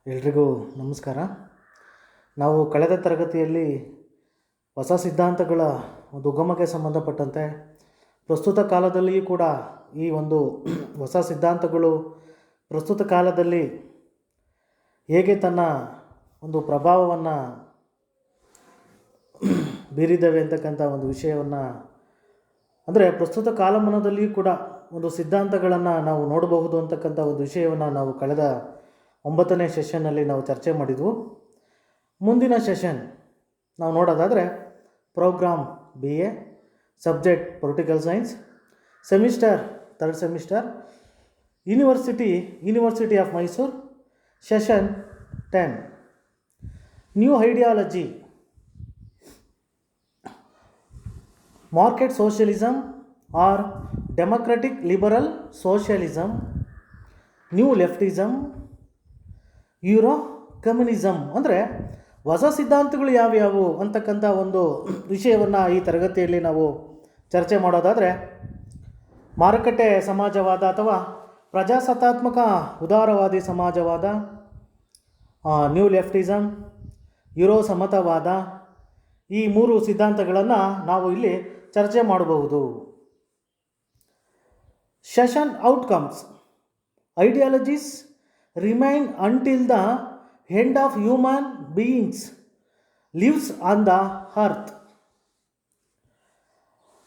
ಎಲ್ರಿಗೂ ನಮಸ್ಕಾರ. ನಾವು ಕಳೆದ ತರಗತಿಯಲ್ಲಿ ಹೊಸ ಸಿದ್ಧಾಂತಗಳ ಒಂದು ಉಗಮಕ್ಕೆ ಸಂಬಂಧಪಟ್ಟಂತೆ ಪ್ರಸ್ತುತ ಕಾಲದಲ್ಲಿಯೂ ಕೂಡ ಈ ಒಂದು ಹೊಸ ಸಿದ್ಧಾಂತಗಳು ಪ್ರಸ್ತುತ ಕಾಲದಲ್ಲಿ ಹೇಗೆ ತನ್ನ ಒಂದು ಪ್ರಭಾವವನ್ನು ಬೀರಿದ್ದಾವೆ ಅಂತಕ್ಕಂಥ ಒಂದು ವಿಷಯವನ್ನು, ಅಂದರೆ ಪ್ರಸ್ತುತ ಕಾಲಮಾನದಲ್ಲಿಯೂ ಕೂಡ ಒಂದು ಸಿದ್ಧಾಂತಗಳನ್ನು ನಾವು ನೋಡಬಹುದು ಅಂತಕ್ಕಂಥ ಒಂದು ವಿಷಯವನ್ನು ನಾವು ಕಳೆದ 9ನೇ ಸೆಷನ್ನಲ್ಲಿ ನಾವು ಚರ್ಚೆ ಮಾಡಿದ್ವು. ಮುಂದಿನ ಸೆಷನ್ ನಾವು ನೋಡೋದಾದರೆ program BA, subject political science, semester 3rd semester, university of Mysuru, session 10, new ideology, market socialism or democratic liberal socialism, new leftism, euro communism. ಅಂದರೆ ಹೊಸ ಸಿದ್ಧಾಂತಗಳು ಯಾವ್ಯಾವು ಅಂತಕ್ಕಂಥ ಒಂದು ವಿಷಯವನ್ನು ಈ ತರಗತಿಯಲ್ಲಿ ನಾವು ಚರ್ಚೆ ಮಾಡೋದಾದರೆ, ಮಾರುಕಟ್ಟೆ ಸಮಾಜವಾದ ಅಥವಾ ಪ್ರಜಾಸತ್ತಾತ್ಮಕ ಉದಾರವಾದಿ ಸಮಾಜವಾದ, ನ್ಯೂ ಲೆಫ್ಟಿಸಮ್, ಯೂರೋ ಸಮತಾವಾದ, ಈ 3 ಸಿದ್ಧಾಂತಗಳನ್ನು ನಾವು ಇಲ್ಲಿ ಚರ್ಚೆ ಮಾಡಬಹುದು. Session outcomes: ideologies remain until the end of human beings lives on the earth.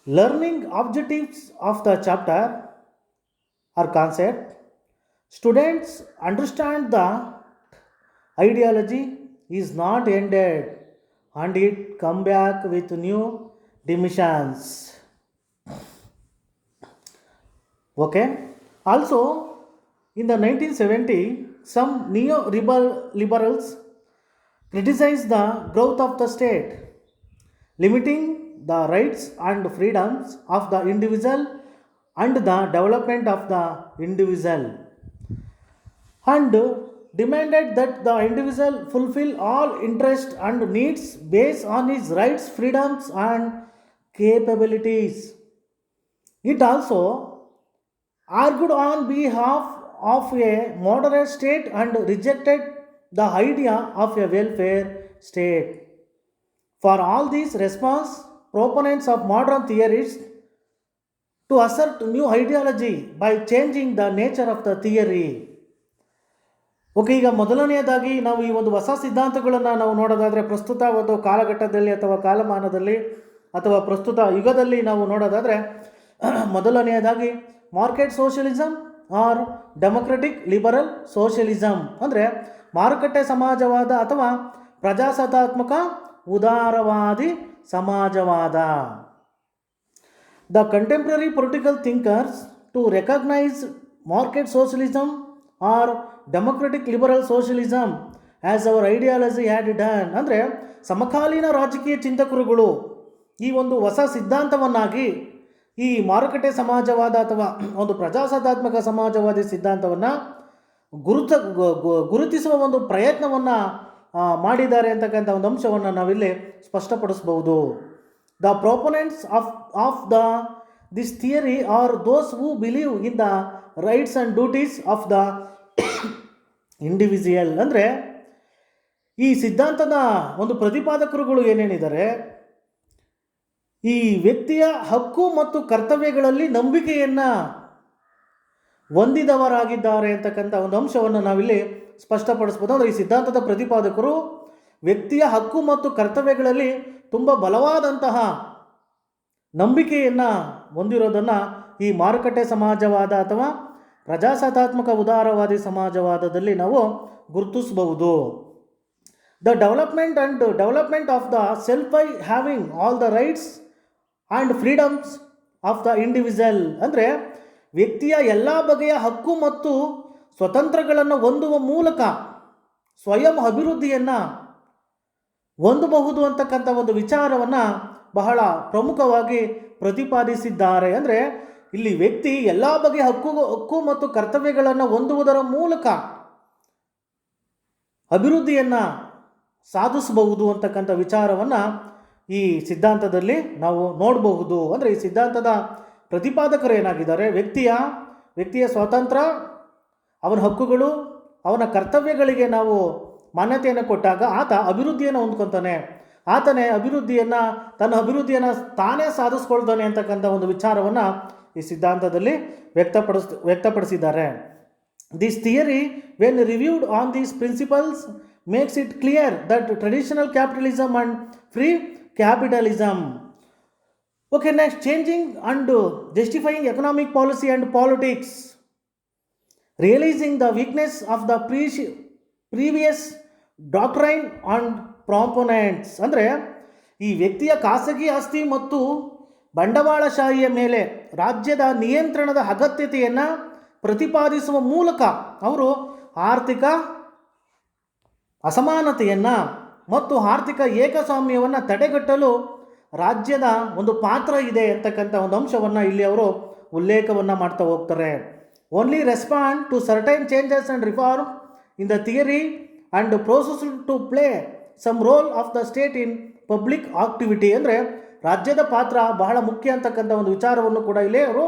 Learning objectives of the chapter or concept: students understand the ideology is not ended and it come back with new dimensions. Okay. Also, in the 1970, some neo-liberals criticized the growth of the state, limiting the rights and freedoms of the individual and the development of the individual, and demanded that the individual fulfill all interests and needs based on his rights, freedoms and capabilities. It also argued on behalf of a moderate state and rejected the idea of a welfare state. For all these response, proponents of modern theories to assert new ideology by changing the nature of the theory. Okay, ಈಗ ಮೊದಲನೆಯದಾಗಿ ನಾವು ಈ ಒಂದು ಹೊಸ ಸಿದ್ಧಾಂತಗಳನ್ನು ನಾವು ನೋಡೋದಾದರೆ, ಪ್ರಸ್ತುತ ಒಂದು ಕಾಲಘಟ್ಟದಲ್ಲಿ ಅಥವಾ ಕಾಲಮಾನದಲ್ಲಿ ಅಥವಾ ಪ್ರಸ್ತುತ ಯುಗದಲ್ಲಿ ನಾವು ನೋಡೋದಾದರೆ, ಮೊದಲನೆಯದಾಗಿ market socialism or democratic liberal socialism, ಅಂದರೆ ಮಾರುಕಟ್ಟೆ ಸಮಾಜವಾದ ಅಥವಾ ಪ್ರಜಾಸತ್ತಾತ್ಮಕ ಉದಾರವಾದಿ ಸಮಾಜವಾದ. The contemporary political thinkers to recognise market socialism or democratic liberal socialism as our ideology had done. ಅಂದರೆ ಸಮಕಾಲೀನ ರಾಜಕೀಯ ಚಿಂತಕರುಗಳು ಈ ಒಂದು ಹೊಸ ಸಿದ್ಧಾಂತವನ್ನಾಗಿ ಈ ಮಾರುಕಟ್ಟೆ ಸಮಾಜವಾದ ಅಥವಾ ಒಂದು ಪ್ರಜಾಸತ್ತಾತ್ಮಕ ಸಮಾಜವಾದಿ ಸಿದ್ಧಾಂತವನ್ನು ಗುರುತಿಸುವ ಒಂದು ಪ್ರಯತ್ನವನ್ನು ಮಾಡಿದ್ದಾರೆ ಅಂತಕ್ಕಂಥ ಒಂದು ಅಂಶವನ್ನು ನಾವಿಲ್ಲಿ ಸ್ಪಷ್ಟಪಡಿಸ್ಬೋದು. The proponents of this theory are those who believe in the rights and duties of the individual. ಅಂದರೆ ಈ ಸಿದ್ಧಾಂತದ ಒಂದು ಪ್ರತಿಪಾದಕರುಗಳು ಏನೇನಿದ್ದಾರೆ, ಈ ವ್ಯಕ್ತಿಯ ಹಕ್ಕು ಮತ್ತು ಕರ್ತವ್ಯಗಳಲ್ಲಿ ನಂಬಿಕೆಯನ್ನು ಹೊಂದಿದವರಾಗಿದ್ದಾರೆ ಅಂತಕ್ಕಂಥ ಒಂದು ಅಂಶವನ್ನು ನಾವಿಲ್ಲಿ ಸ್ಪಷ್ಟಪಡಿಸ್ಬೋದು. ಅಂದರೆ ಈ ಸಿದ್ಧಾಂತದ ಪ್ರತಿಪಾದಕರು ವ್ಯಕ್ತಿಯ ಹಕ್ಕು ಮತ್ತು ಕರ್ತವ್ಯಗಳಲ್ಲಿ ತುಂಬ ಬಲವಾದಂತಹ ನಂಬಿಕೆಯನ್ನು ಹೊಂದಿರೋದನ್ನು ಈ ಮಾರುಕಟ್ಟೆ ಸಮಾಜವಾದ ಅಥವಾ ಪ್ರಜಾಸತ್ತಾತ್ಮಕ ಉದಾರವಾದಿ ಸಮಾಜವಾದದಲ್ಲಿ ನಾವು ಗುರುತಿಸಬಹುದು. The development of the self by having all the rights and freedoms of the individual, ಅಂದರೆ ವ್ಯಕ್ತಿಯ ಎಲ್ಲ ಬಗೆಯ ಹಕ್ಕು ಮತ್ತು ಸ್ವತಂತ್ರಗಳನ್ನು ಹೊಂದುವ ಮೂಲಕ ಸ್ವಯಂ ಅಭಿವೃದ್ಧಿಯನ್ನು ಹೊಂದಬಹುದು ಅಂತಕ್ಕಂಥ ಒಂದು ವಿಚಾರವನ್ನು ಬಹಳ ಪ್ರಮುಖವಾಗಿ ಪ್ರತಿಪಾದಿಸಿದ್ದಾರೆ. ಅಂದರೆ ಇಲ್ಲಿ ವ್ಯಕ್ತಿ ಎಲ್ಲ ಬಗೆಯ ಹಕ್ಕು ಮತ್ತು ಕರ್ತವ್ಯಗಳನ್ನು ಹೊಂದುವುದರ ಮೂಲಕ ಅಭಿವೃದ್ಧಿಯನ್ನು ಸಾಧಿಸಬಹುದು ಅಂತಕ್ಕಂಥ ವಿಚಾರವನ್ನು ಈ ಸಿದ್ಧಾಂತದಲ್ಲಿ ನಾವು ನೋಡಬಹುದು. ಅಂದರೆ ಈ ಸಿದ್ಧಾಂತದ ಪ್ರತಿಪಾದಕರು ಏನಾಗಿದ್ದಾರೆ, ವ್ಯಕ್ತಿಯ ಸ್ವಾತಂತ್ರ್ಯ, ಅವನ ಹಕ್ಕುಗಳು, ಅವನ ಕರ್ತವ್ಯಗಳಿಗೆ ನಾವು ಮಾನ್ಯತೆಯನ್ನು ಕೊಟ್ಟಾಗ ಆತ ಅಭಿವೃದ್ಧಿಯನ್ನು ಹೊಂದ್ಕೊತಾನೆ, ತನ್ನ ಅಭಿವೃದ್ಧಿಯನ್ನು ತಾನೇ ಸಾಧಿಸ್ಕೊಳ್ತಾನೆ ಅಂತಕ್ಕಂಥ ಒಂದು ವಿಚಾರವನ್ನು ಈ ಸಿದ್ಧಾಂತದಲ್ಲಿ ವ್ಯಕ್ತಪಡಿಸಿದ್ದಾರೆ. This theory when reviewed on these principles makes it clear that traditional capitalism and free capitalism. Okay, next, changing and justifying economic policy and politics, realizing the weakness of the previous doctrine and proponents. ಅಂದರೆ ಈ ವ್ಯಕ್ತಿಯ ಖಾಸಗಿ ಆಸ್ತಿ ಮತ್ತು ಬಂಡವಾಳಶಾಹಿಯ ಮೇಲೆ ರಾಜ್ಯದ ನಿಯಂತ್ರಣದ ಅಗತ್ಯತೆಯನ್ನು ಪ್ರತಿಪಾದಿಸುವ ಮೂಲಕ ಅವರು ಆರ್ಥಿಕ ಅಸಮಾನತೆಯನ್ನು ಮತ್ತು ಆರ್ಥಿಕ ಏಕಸ್ವಾಮ್ಯವನ್ನು ತಡೆಗಟ್ಟಲು ರಾಜ್ಯದ ಒಂದು ಪಾತ್ರ ಇದೆ ಅಂತಕ್ಕಂಥ ಒಂದು ಅಂಶವನ್ನು ಇಲ್ಲಿ ಅವರು ಉಲ್ಲೇಖವನ್ನು ಮಾಡ್ತಾ ಹೋಗ್ತಾರೆ. Only respond to certain changes and reform in the theory and process to play some role of the state in public activity. ಅಂದರೆ ರಾಜ್ಯದ ಪಾತ್ರ ಬಹಳ ಮುಖ್ಯ ಅಂತಕ್ಕಂಥ ಒಂದು ವಿಚಾರವನ್ನು ಕೂಡ ಇಲ್ಲಿ ಅವರು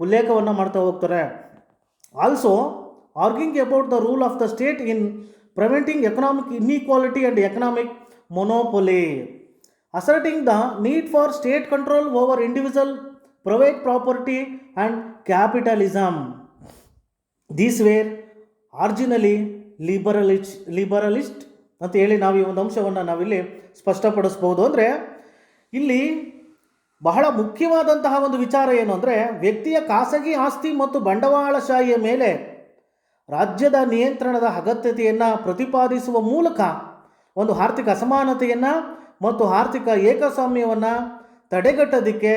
ಉಲ್ಲೇಖವನ್ನು ಮಾಡ್ತಾ ಹೋಗ್ತಾರೆ. Also arguing about the rule of the state in preventing economic inequality and economic ಮೊನೋಪೊಲಿ, asserting the need for state control over individual private property and capitalism. These were originally liberalist ಅಂತ ಹೇಳಿ ನಾವು ಈ ಒಂದು ಅಂಶವನ್ನು ನಾವಿಲ್ಲಿ ಸ್ಪಷ್ಟಪಡಿಸ್ಬೋದು. ಅಂದರೆ ಇಲ್ಲಿ ಬಹಳ ಮುಖ್ಯವಾದಂತಹ ಒಂದು ವಿಚಾರ ಏನು ಅಂದರೆ, ವ್ಯಕ್ತಿಯ ಖಾಸಗಿ ಆಸ್ತಿ ಮತ್ತು ಬಂಡವಾಳಶಾಹಿಯ ಮೇಲೆ ರಾಜ್ಯದ ನಿಯಂತ್ರಣದ ಅಗತ್ಯತೆಯನ್ನು ಪ್ರತಿಪಾದಿಸುವ ಮೂಲಕ ಒಂದು ಆರ್ಥಿಕ ಅಸಮಾನತೆಯನ್ನು ಮತ್ತು ಆರ್ಥಿಕ ಏಕಸ್ವಾಮ್ಯವನ್ನು ತಡೆಗಟ್ಟೋದಕ್ಕೆ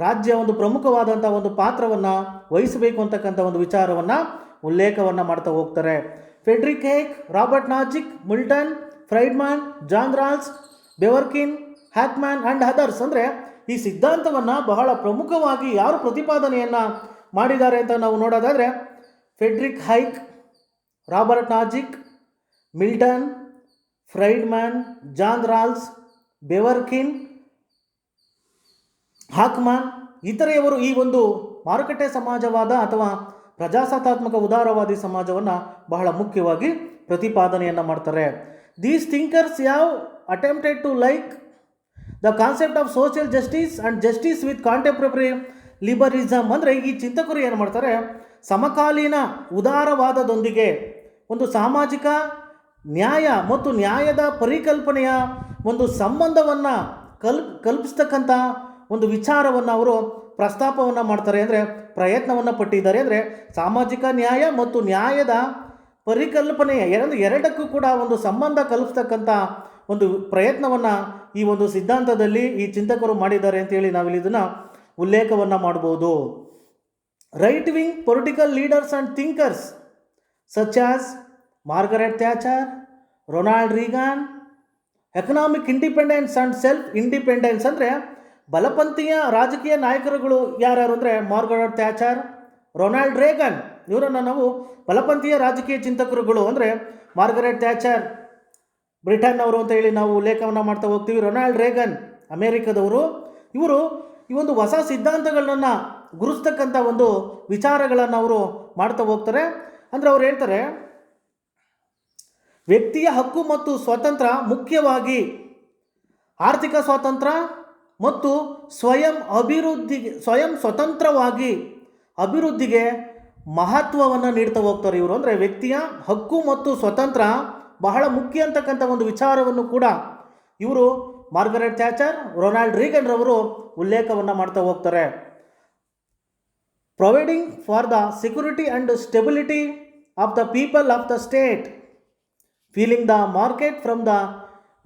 ರಾಜ್ಯ ಒಂದು ಪ್ರಮುಖವಾದಂಥ ಒಂದು ಪಾತ್ರವನ್ನು ವಹಿಸಬೇಕು ಅಂತಕ್ಕಂಥ ಒಂದು ವಿಚಾರವನ್ನು ಉಲ್ಲೇಖವನ್ನು ಮಾಡ್ತಾ ಹೋಗ್ತಾರೆ. Friedrich Hayek, Robert Nozick, Milton Friedman, John Rawls, Dworkin, Hackman and others. ಅಂದರೆ ಈ ಸಿದ್ಧಾಂತವನ್ನು ಬಹಳ ಪ್ರಮುಖವಾಗಿ ಯಾರು ಪ್ರತಿಪಾದನೆಯನ್ನು ಮಾಡಿದ್ದಾರೆ ಅಂತ ನಾವು ನೋಡೋದಾದರೆ, Friedrich Hayek, Robert Nozick, Milton Friedman, John Rawls, Dworkin, Hackman ಇತರೆಯವರು ಈ ಒಂದು ಮಾರುಕಟ್ಟೆ ಸಮಾಜವಾದ ಅಥವಾ ಪ್ರಜಾಸತ್ತಾತ್ಮಕ ಉದಾರವಾದಿ ಸಮಾಜವನ್ನು ಬಹಳ ಮುಖ್ಯವಾಗಿ ಪ್ರತಿಪಾದನೆಯನ್ನು ಮಾಡ್ತಾರೆ. These thinkers have attempted to like the concept of social justice and justice with contemporary liberalism. ಅಂದರೆ ಈ ಚಿಂತಕರು ಏನು ಮಾಡ್ತಾರೆ, ಸಮಕಾಲೀನ ಉದಾರವಾದದೊಂದಿಗೆ ಒಂದು ಸಾಮಾಜಿಕ ನ್ಯಾಯ ಮತ್ತು ನ್ಯಾಯದ ಪರಿಕಲ್ಪನೆಯ ಒಂದು ಸಂಬಂಧವನ್ನು ಕಲ್ಪಿಸ್ತಕ್ಕಂಥ ಒಂದು ವಿಚಾರವನ್ನು ಅವರು ಪ್ರಸ್ತಾಪವನ್ನು ಮಾಡ್ತಾರೆ, ಅಂದರೆ ಪ್ರಯತ್ನವನ್ನು ಪಟ್ಟಿದ್ದಾರೆ. ಅಂದರೆ ಸಾಮಾಜಿಕ ನ್ಯಾಯ ಮತ್ತು ನ್ಯಾಯದ ಪರಿಕಲ್ಪನೆಯ ಎರಡಕ್ಕೂ ಕೂಡ ಒಂದು ಸಂಬಂಧ ಕಲ್ಪಿಸ್ತಕ್ಕಂಥ ಒಂದು ಪ್ರಯತ್ನವನ್ನು ಈ ಒಂದು ಸಿದ್ಧಾಂತದಲ್ಲಿ ಈ ಚಿಂತಕರು ಮಾಡಿದ್ದಾರೆ ಅಂತೇಳಿ ನಾವಿಲ್ಲಿ ಇದನ್ನು ಉಲ್ಲೇಖವನ್ನು ಮಾಡ್ಬೋದು. Right wing political leaders and thinkers such as Margaret Thatcher, Ronald Reagan, economic independence and self independence. ಅಂದರೆ ಬಲಪಂಥೀಯ ರಾಜಕೀಯ ನಾಯಕರುಗಳು ಯಾರ್ಯಾರು ಅಂದರೆ ಮಾರ್ಗರೆಟ್ ಥ್ಯಾಚರ್, ರೊನಾಲ್ಡ್ ರೇಗನ್. ಇವರನ್ನು ನಾವು ಬಲಪಂಥೀಯ ರಾಜಕೀಯ ಚಿಂತಕರುಗಳು ಅಂದರೆ ಮಾರ್ಗರೆಟ್ ಥ್ಯಾಚರ್ ಬ್ರಿಟನ್ ಅವರು ಅಂತ ಹೇಳಿ ನಾವು ಉಲ್ಲೇಖವನ್ನು ಮಾಡ್ತಾ ಹೋಗ್ತೀವಿ. ರೊನಾಲ್ಡ್ ರೇಗನ್ ಅಮೇರಿಕದವರು. ಇವರು ಈ ಒಂದು ಹೊಸ ಸಿದ್ಧಾಂತಗಳನ್ನು ಗುರುಸ್ತಕ್ಕಂಥ ಒಂದು ವಿಚಾರಗಳನ್ನು ಅವರು ಮಾಡ್ತಾ ಹೋಗ್ತಾರೆ. ಅಂದರೆ ಅವ್ರು ಹೇಳ್ತಾರೆ, ವ್ಯಕ್ತಿಯ ಹಕ್ಕು ಮತ್ತು ಸ್ವಾತಂತ್ರ್ಯ ಮುಖ್ಯವಾಗಿ ಆರ್ಥಿಕ ಸ್ವಾತಂತ್ರ್ಯ ಮತ್ತು ಸ್ವಯಂ ಸ್ವತಂತ್ರವಾಗಿ ಅಭಿವೃದ್ಧಿಗೆ ಮಹತ್ವವನ್ನು ನೀಡ್ತಾ ಹೋಗ್ತಾರೆ ಇವರು. ಅಂದರೆ ವ್ಯಕ್ತಿಯ ಹಕ್ಕು ಮತ್ತು ಸ್ವತಂತ್ರ ಬಹಳ ಮುಖ್ಯ ಅಂತಕ್ಕಂಥ ಒಂದು ವಿಚಾರವನ್ನು ಕೂಡ ಇವರು ಮಾರ್ಗರೆಟ್ ಥ್ಯಾಚರ್, ರೊನಾಲ್ಡ್ ರೀಗನ್ ರವರು ಉಲ್ಲೇಖವನ್ನು ಮಾಡ್ತಾ ಹೋಗ್ತಾರೆ. Providing for the security and stability of the people of the state, feeling the market from the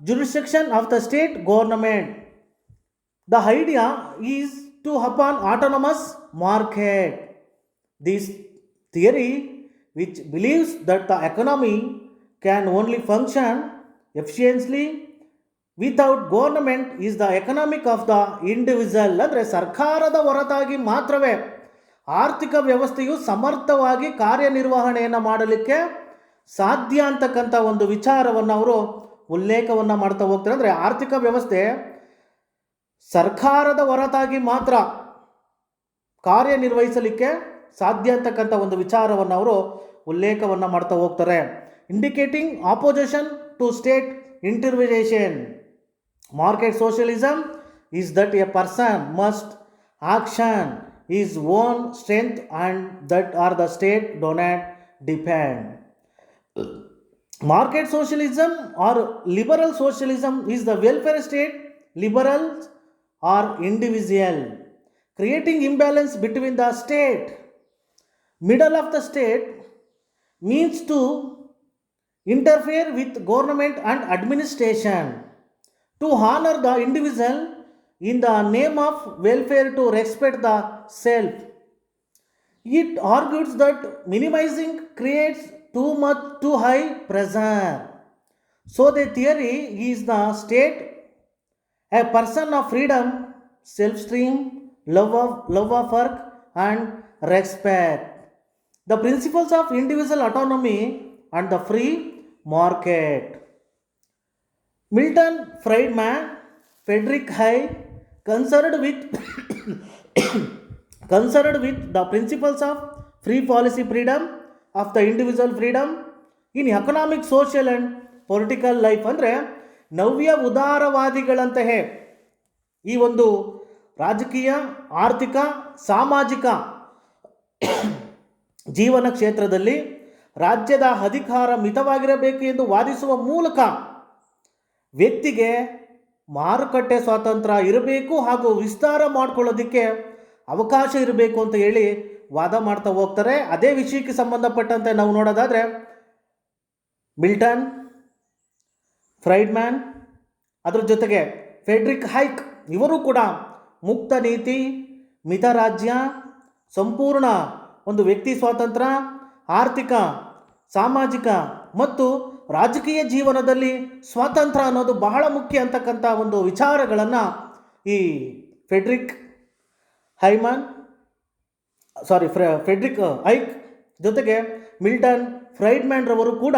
jurisdiction of the state government. The idea is to upon autonomous market. This theory, which believes that the economy can only function efficiently without government, is the economic of the individual. ಅಂದರೆ ಸರ್ಕಾರದ ಹೊರತಾಗಿ ಮಾತ್ರವೇ ಆರ್ಥಿಕ ವ್ಯವಸ್ಥೆಯು ಸಮರ್ಥವಾಗಿ ಕಾರ್ಯನಿರ್ವಹಣೆಯನ್ನು ಮಾಡಲಿಕ್ಕೆ ಸಾಧ್ಯ ಅಂತಕ್ಕಂಥ ಒಂದು ವಿಚಾರವನ್ನು ಅವರು ಉಲ್ಲೇಖವನ್ನು ಮಾಡ್ತಾ ಹೋಗ್ತಾರೆ. ಅಂದರೆ ಆರ್ಥಿಕ ವ್ಯವಸ್ಥೆ ಸರ್ಕಾರದ ಹೊರತಾಗಿ ಮಾತ್ರ ಕಾರ್ಯನಿರ್ವಹಿಸಲಿಕ್ಕೆ ಸಾಧ್ಯ ಅಂತಕ್ಕಂಥ ಒಂದು ವಿಚಾರವನ್ನು ಅವರು ಉಲ್ಲೇಖವನ್ನು ಮಾಡ್ತಾ ಹೋಗ್ತಾರೆ. Indicating opposition to state intervention. Market socialism is that a person must action his own strength and that are the state do not depend. Market socialism or liberal socialism is the welfare state, liberals or individual, creating imbalance between the state. Middle of the state means to interfere with government and administration, to honor the individual in the name of welfare, to respect the self. It argues that minimizing creates too much too high pressure. So the theory is the state a person of freedom, self-esteem, love of work and respect. The principles of individual autonomy and the free market. Milton Friedman, Friedrich Hayek concerned with the principles of free policy freedom of the individual freedom in economic, social and political life. ಅಂದರೆ ನವ್ಯ ಉದಾರವಾದಿಗಳಂತೆಯೇ ಈ ಒಂದು ರಾಜಕೀಯ, ಆರ್ಥಿಕ, ಸಾಮಾಜಿಕ ಜೀವನ ಕ್ಷೇತ್ರದಲ್ಲಿ ರಾಜ್ಯದ ಅಧಿಕಾರ ಮಿತವಾಗಿರಬೇಕು ಎಂದು ವಾದಿಸುವ ಮೂಲಕ ವ್ಯಕ್ತಿಗೆ ಮಾರುಕಟ್ಟೆ ಸ್ವಾತಂತ್ರ್ಯ ಇರಬೇಕು ಹಾಗೂ ವಿಸ್ತಾರ ಮಾಡ್ಕೊಳ್ಳೋದಕ್ಕೆ ಅವಕಾಶ ಇರಬೇಕು ಅಂತ ಹೇಳಿ ವಾದ ಮಾಡ್ತಾ ಹೋಗ್ತಾರೆ. ಅದೇ ವಿಷಯಕ್ಕೆ ಸಂಬಂಧಪಟ್ಟಂತೆ ನಾವು ನೋಡೋದಾದರೆ ಮಿಲ್ಟನ್ ಫ್ರೈಡ್ಮ್ಯಾನ್, ಅದರ ಜೊತೆಗೆ ಫ್ರೆಡ್ರಿಕ್ ಹೈಕ್ ಇವರು ಕೂಡ ಮುಕ್ತ ನೀತಿ, ಮಿತ ರಾಜ್ಯ, ಸಂಪೂರ್ಣ ಒಂದು ವ್ಯಕ್ತಿ ಸ್ವಾತಂತ್ರ್ಯ, ಆರ್ಥಿಕ, ಸಾಮಾಜಿಕ ಮತ್ತು ರಾಜಕೀಯ ಜೀವನದಲ್ಲಿ ಸ್ವಾತಂತ್ರ್ಯ ಅನ್ನೋದು ಬಹಳ ಮುಖ್ಯ ಅಂತಕ್ಕಂಥ ಒಂದು ವಿಚಾರಗಳನ್ನು ಈ ಫ್ರೆಡ್ರಿಕ್ ಹೈಕ್ ಜೊತೆಗೆ ಮಿಲ್ಟನ್ ಫ್ರೈಡ್ಮ್ಯಾನ್ ರವರು ಕೂಡ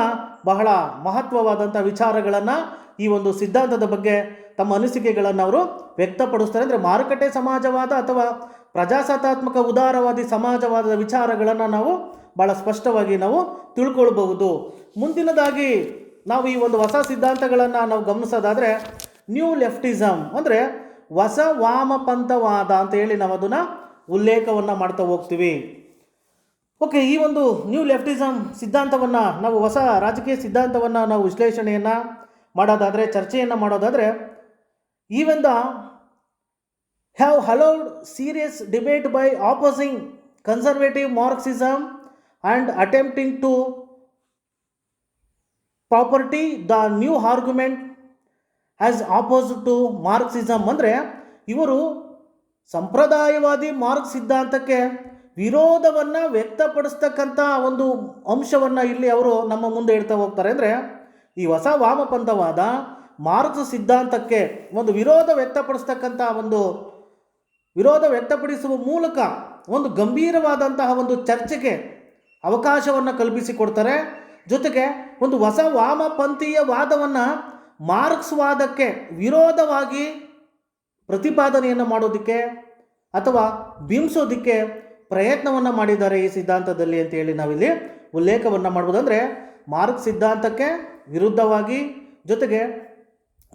ಬಹಳ ಮಹತ್ವವಾದಂಥ ವಿಚಾರಗಳನ್ನು ಈ ಒಂದು ಸಿದ್ಧಾಂತದ ಬಗ್ಗೆ ತಮ್ಮ ಅನಿಸಿಕೆಗಳನ್ನು ಅವರು ವ್ಯಕ್ತಪಡಿಸ್ತಾರೆ. ಅಂದರೆ ಮಾರುಕಟ್ಟೆ ಸಮಾಜವಾದ ಅಥವಾ ಪ್ರಜಾಸತ್ತಾತ್ಮಕ ಉದಾರವಾದಿ ಸಮಾಜವಾದದ ವಿಚಾರಗಳನ್ನು ನಾವು ಭಾಳ ಸ್ಪಷ್ಟವಾಗಿ ನಾವು ತಿಳ್ಕೊಳ್ಬಹುದು. ಮುಂದಿನದಾಗಿ ನಾವು ಈ ಒಂದು ಹೊಸ ಸಿದ್ಧಾಂತಗಳನ್ನು ನಾವು ಗಮನಿಸೋದಾದರೆ ನ್ಯೂ ಲೆಫ್ಟಿಸಮ್ ಅಂದರೆ ಹೊಸ ವಾಮಪಂಥವಾದ ಅಂತ ಹೇಳಿ ನಾವು ಅದನ್ನು ಉಲ್ಲೇಖವನ್ನು ಮಾಡ್ತಾ ಹೋಗ್ತೀವಿ. ಓಕೆ, ಈ ಒಂದು ನ್ಯೂ ಲೆಫ್ಟಿಸಮ್ ಸಿದ್ಧಾಂತವನ್ನು ನಾವು ಹೊಸ ರಾಜಕೀಯ ಸಿದ್ಧಾಂತವನ್ನು ನಾವು ವಿಶ್ಲೇಷಣೆಯನ್ನು ಮಾಡೋದಾದರೆ, ಚರ್ಚೆಯನ್ನು ಮಾಡೋದಾದರೆ, even the have allowed serious debate by opposing conservative Marxism and attempting to property the new argument as oppose to Marxism. ಅಂದರೆ ಇವರು ಸಂಪ್ರದಾಯವಾದಿ ಮಾರ್ಕ್ಸ್ ಸಿದ್ಧಾಂತಕ್ಕೆ ವಿರೋಧವನ್ನು ವ್ಯಕ್ತಪಡಿಸ್ತಕ್ಕಂಥ ಒಂದು ಅಂಶವನ್ನು ಇಲ್ಲಿ ಅವರು ನಮ್ಮ ಮುಂದೆ ಇಡ್ತಾ ಹೋಗ್ತಾರೆ. ಅಂದರೆ ಈ ಹೊಸ ವಾಮಪಂಥವಾದ ಮಾರ್ಕ್ಸ್ ಸಿದ್ಧಾಂತಕ್ಕೆ ಒಂದು ವಿರೋಧ ವ್ಯಕ್ತಪಡಿಸುವ ಮೂಲಕ ಒಂದು ಗಂಭೀರವಾದಂತಹ ಒಂದು ಚರ್ಚೆಗೆ ಅವಕಾಶವನ್ನು ಕಲ್ಪಿಸಿಕೊಡ್ತಾರೆ. ಜೊತೆಗೆ ಒಂದು ಹೊಸ ವಾಮಪಂಥೀಯ ವಾದವನ್ನು ಮಾರ್ಕ್ಸ್ ವಾದಕ್ಕೆ ವಿರೋಧವಾಗಿ ಪ್ರತಿಪಾದನೆಯನ್ನು ಮಾಡೋದಕ್ಕೆ ಅಥವಾ ಬಿಂಬಿಸೋದಕ್ಕೆ ಪ್ರಯತ್ನವನ್ನು ಮಾಡಿದ್ದಾರೆ ಈ ಸಿದ್ಧಾಂತದಲ್ಲಿ ಅಂತೇಳಿ ನಾವಿಲ್ಲಿ ಉಲ್ಲೇಖವನ್ನು ಮಾಡ್ಬೋದು. ಅಂದರೆ ಮಾರ್ಕ್ಸ್ ಸಿದ್ಧಾಂತಕ್ಕೆ ವಿರುದ್ಧವಾಗಿ, ಜೊತೆಗೆ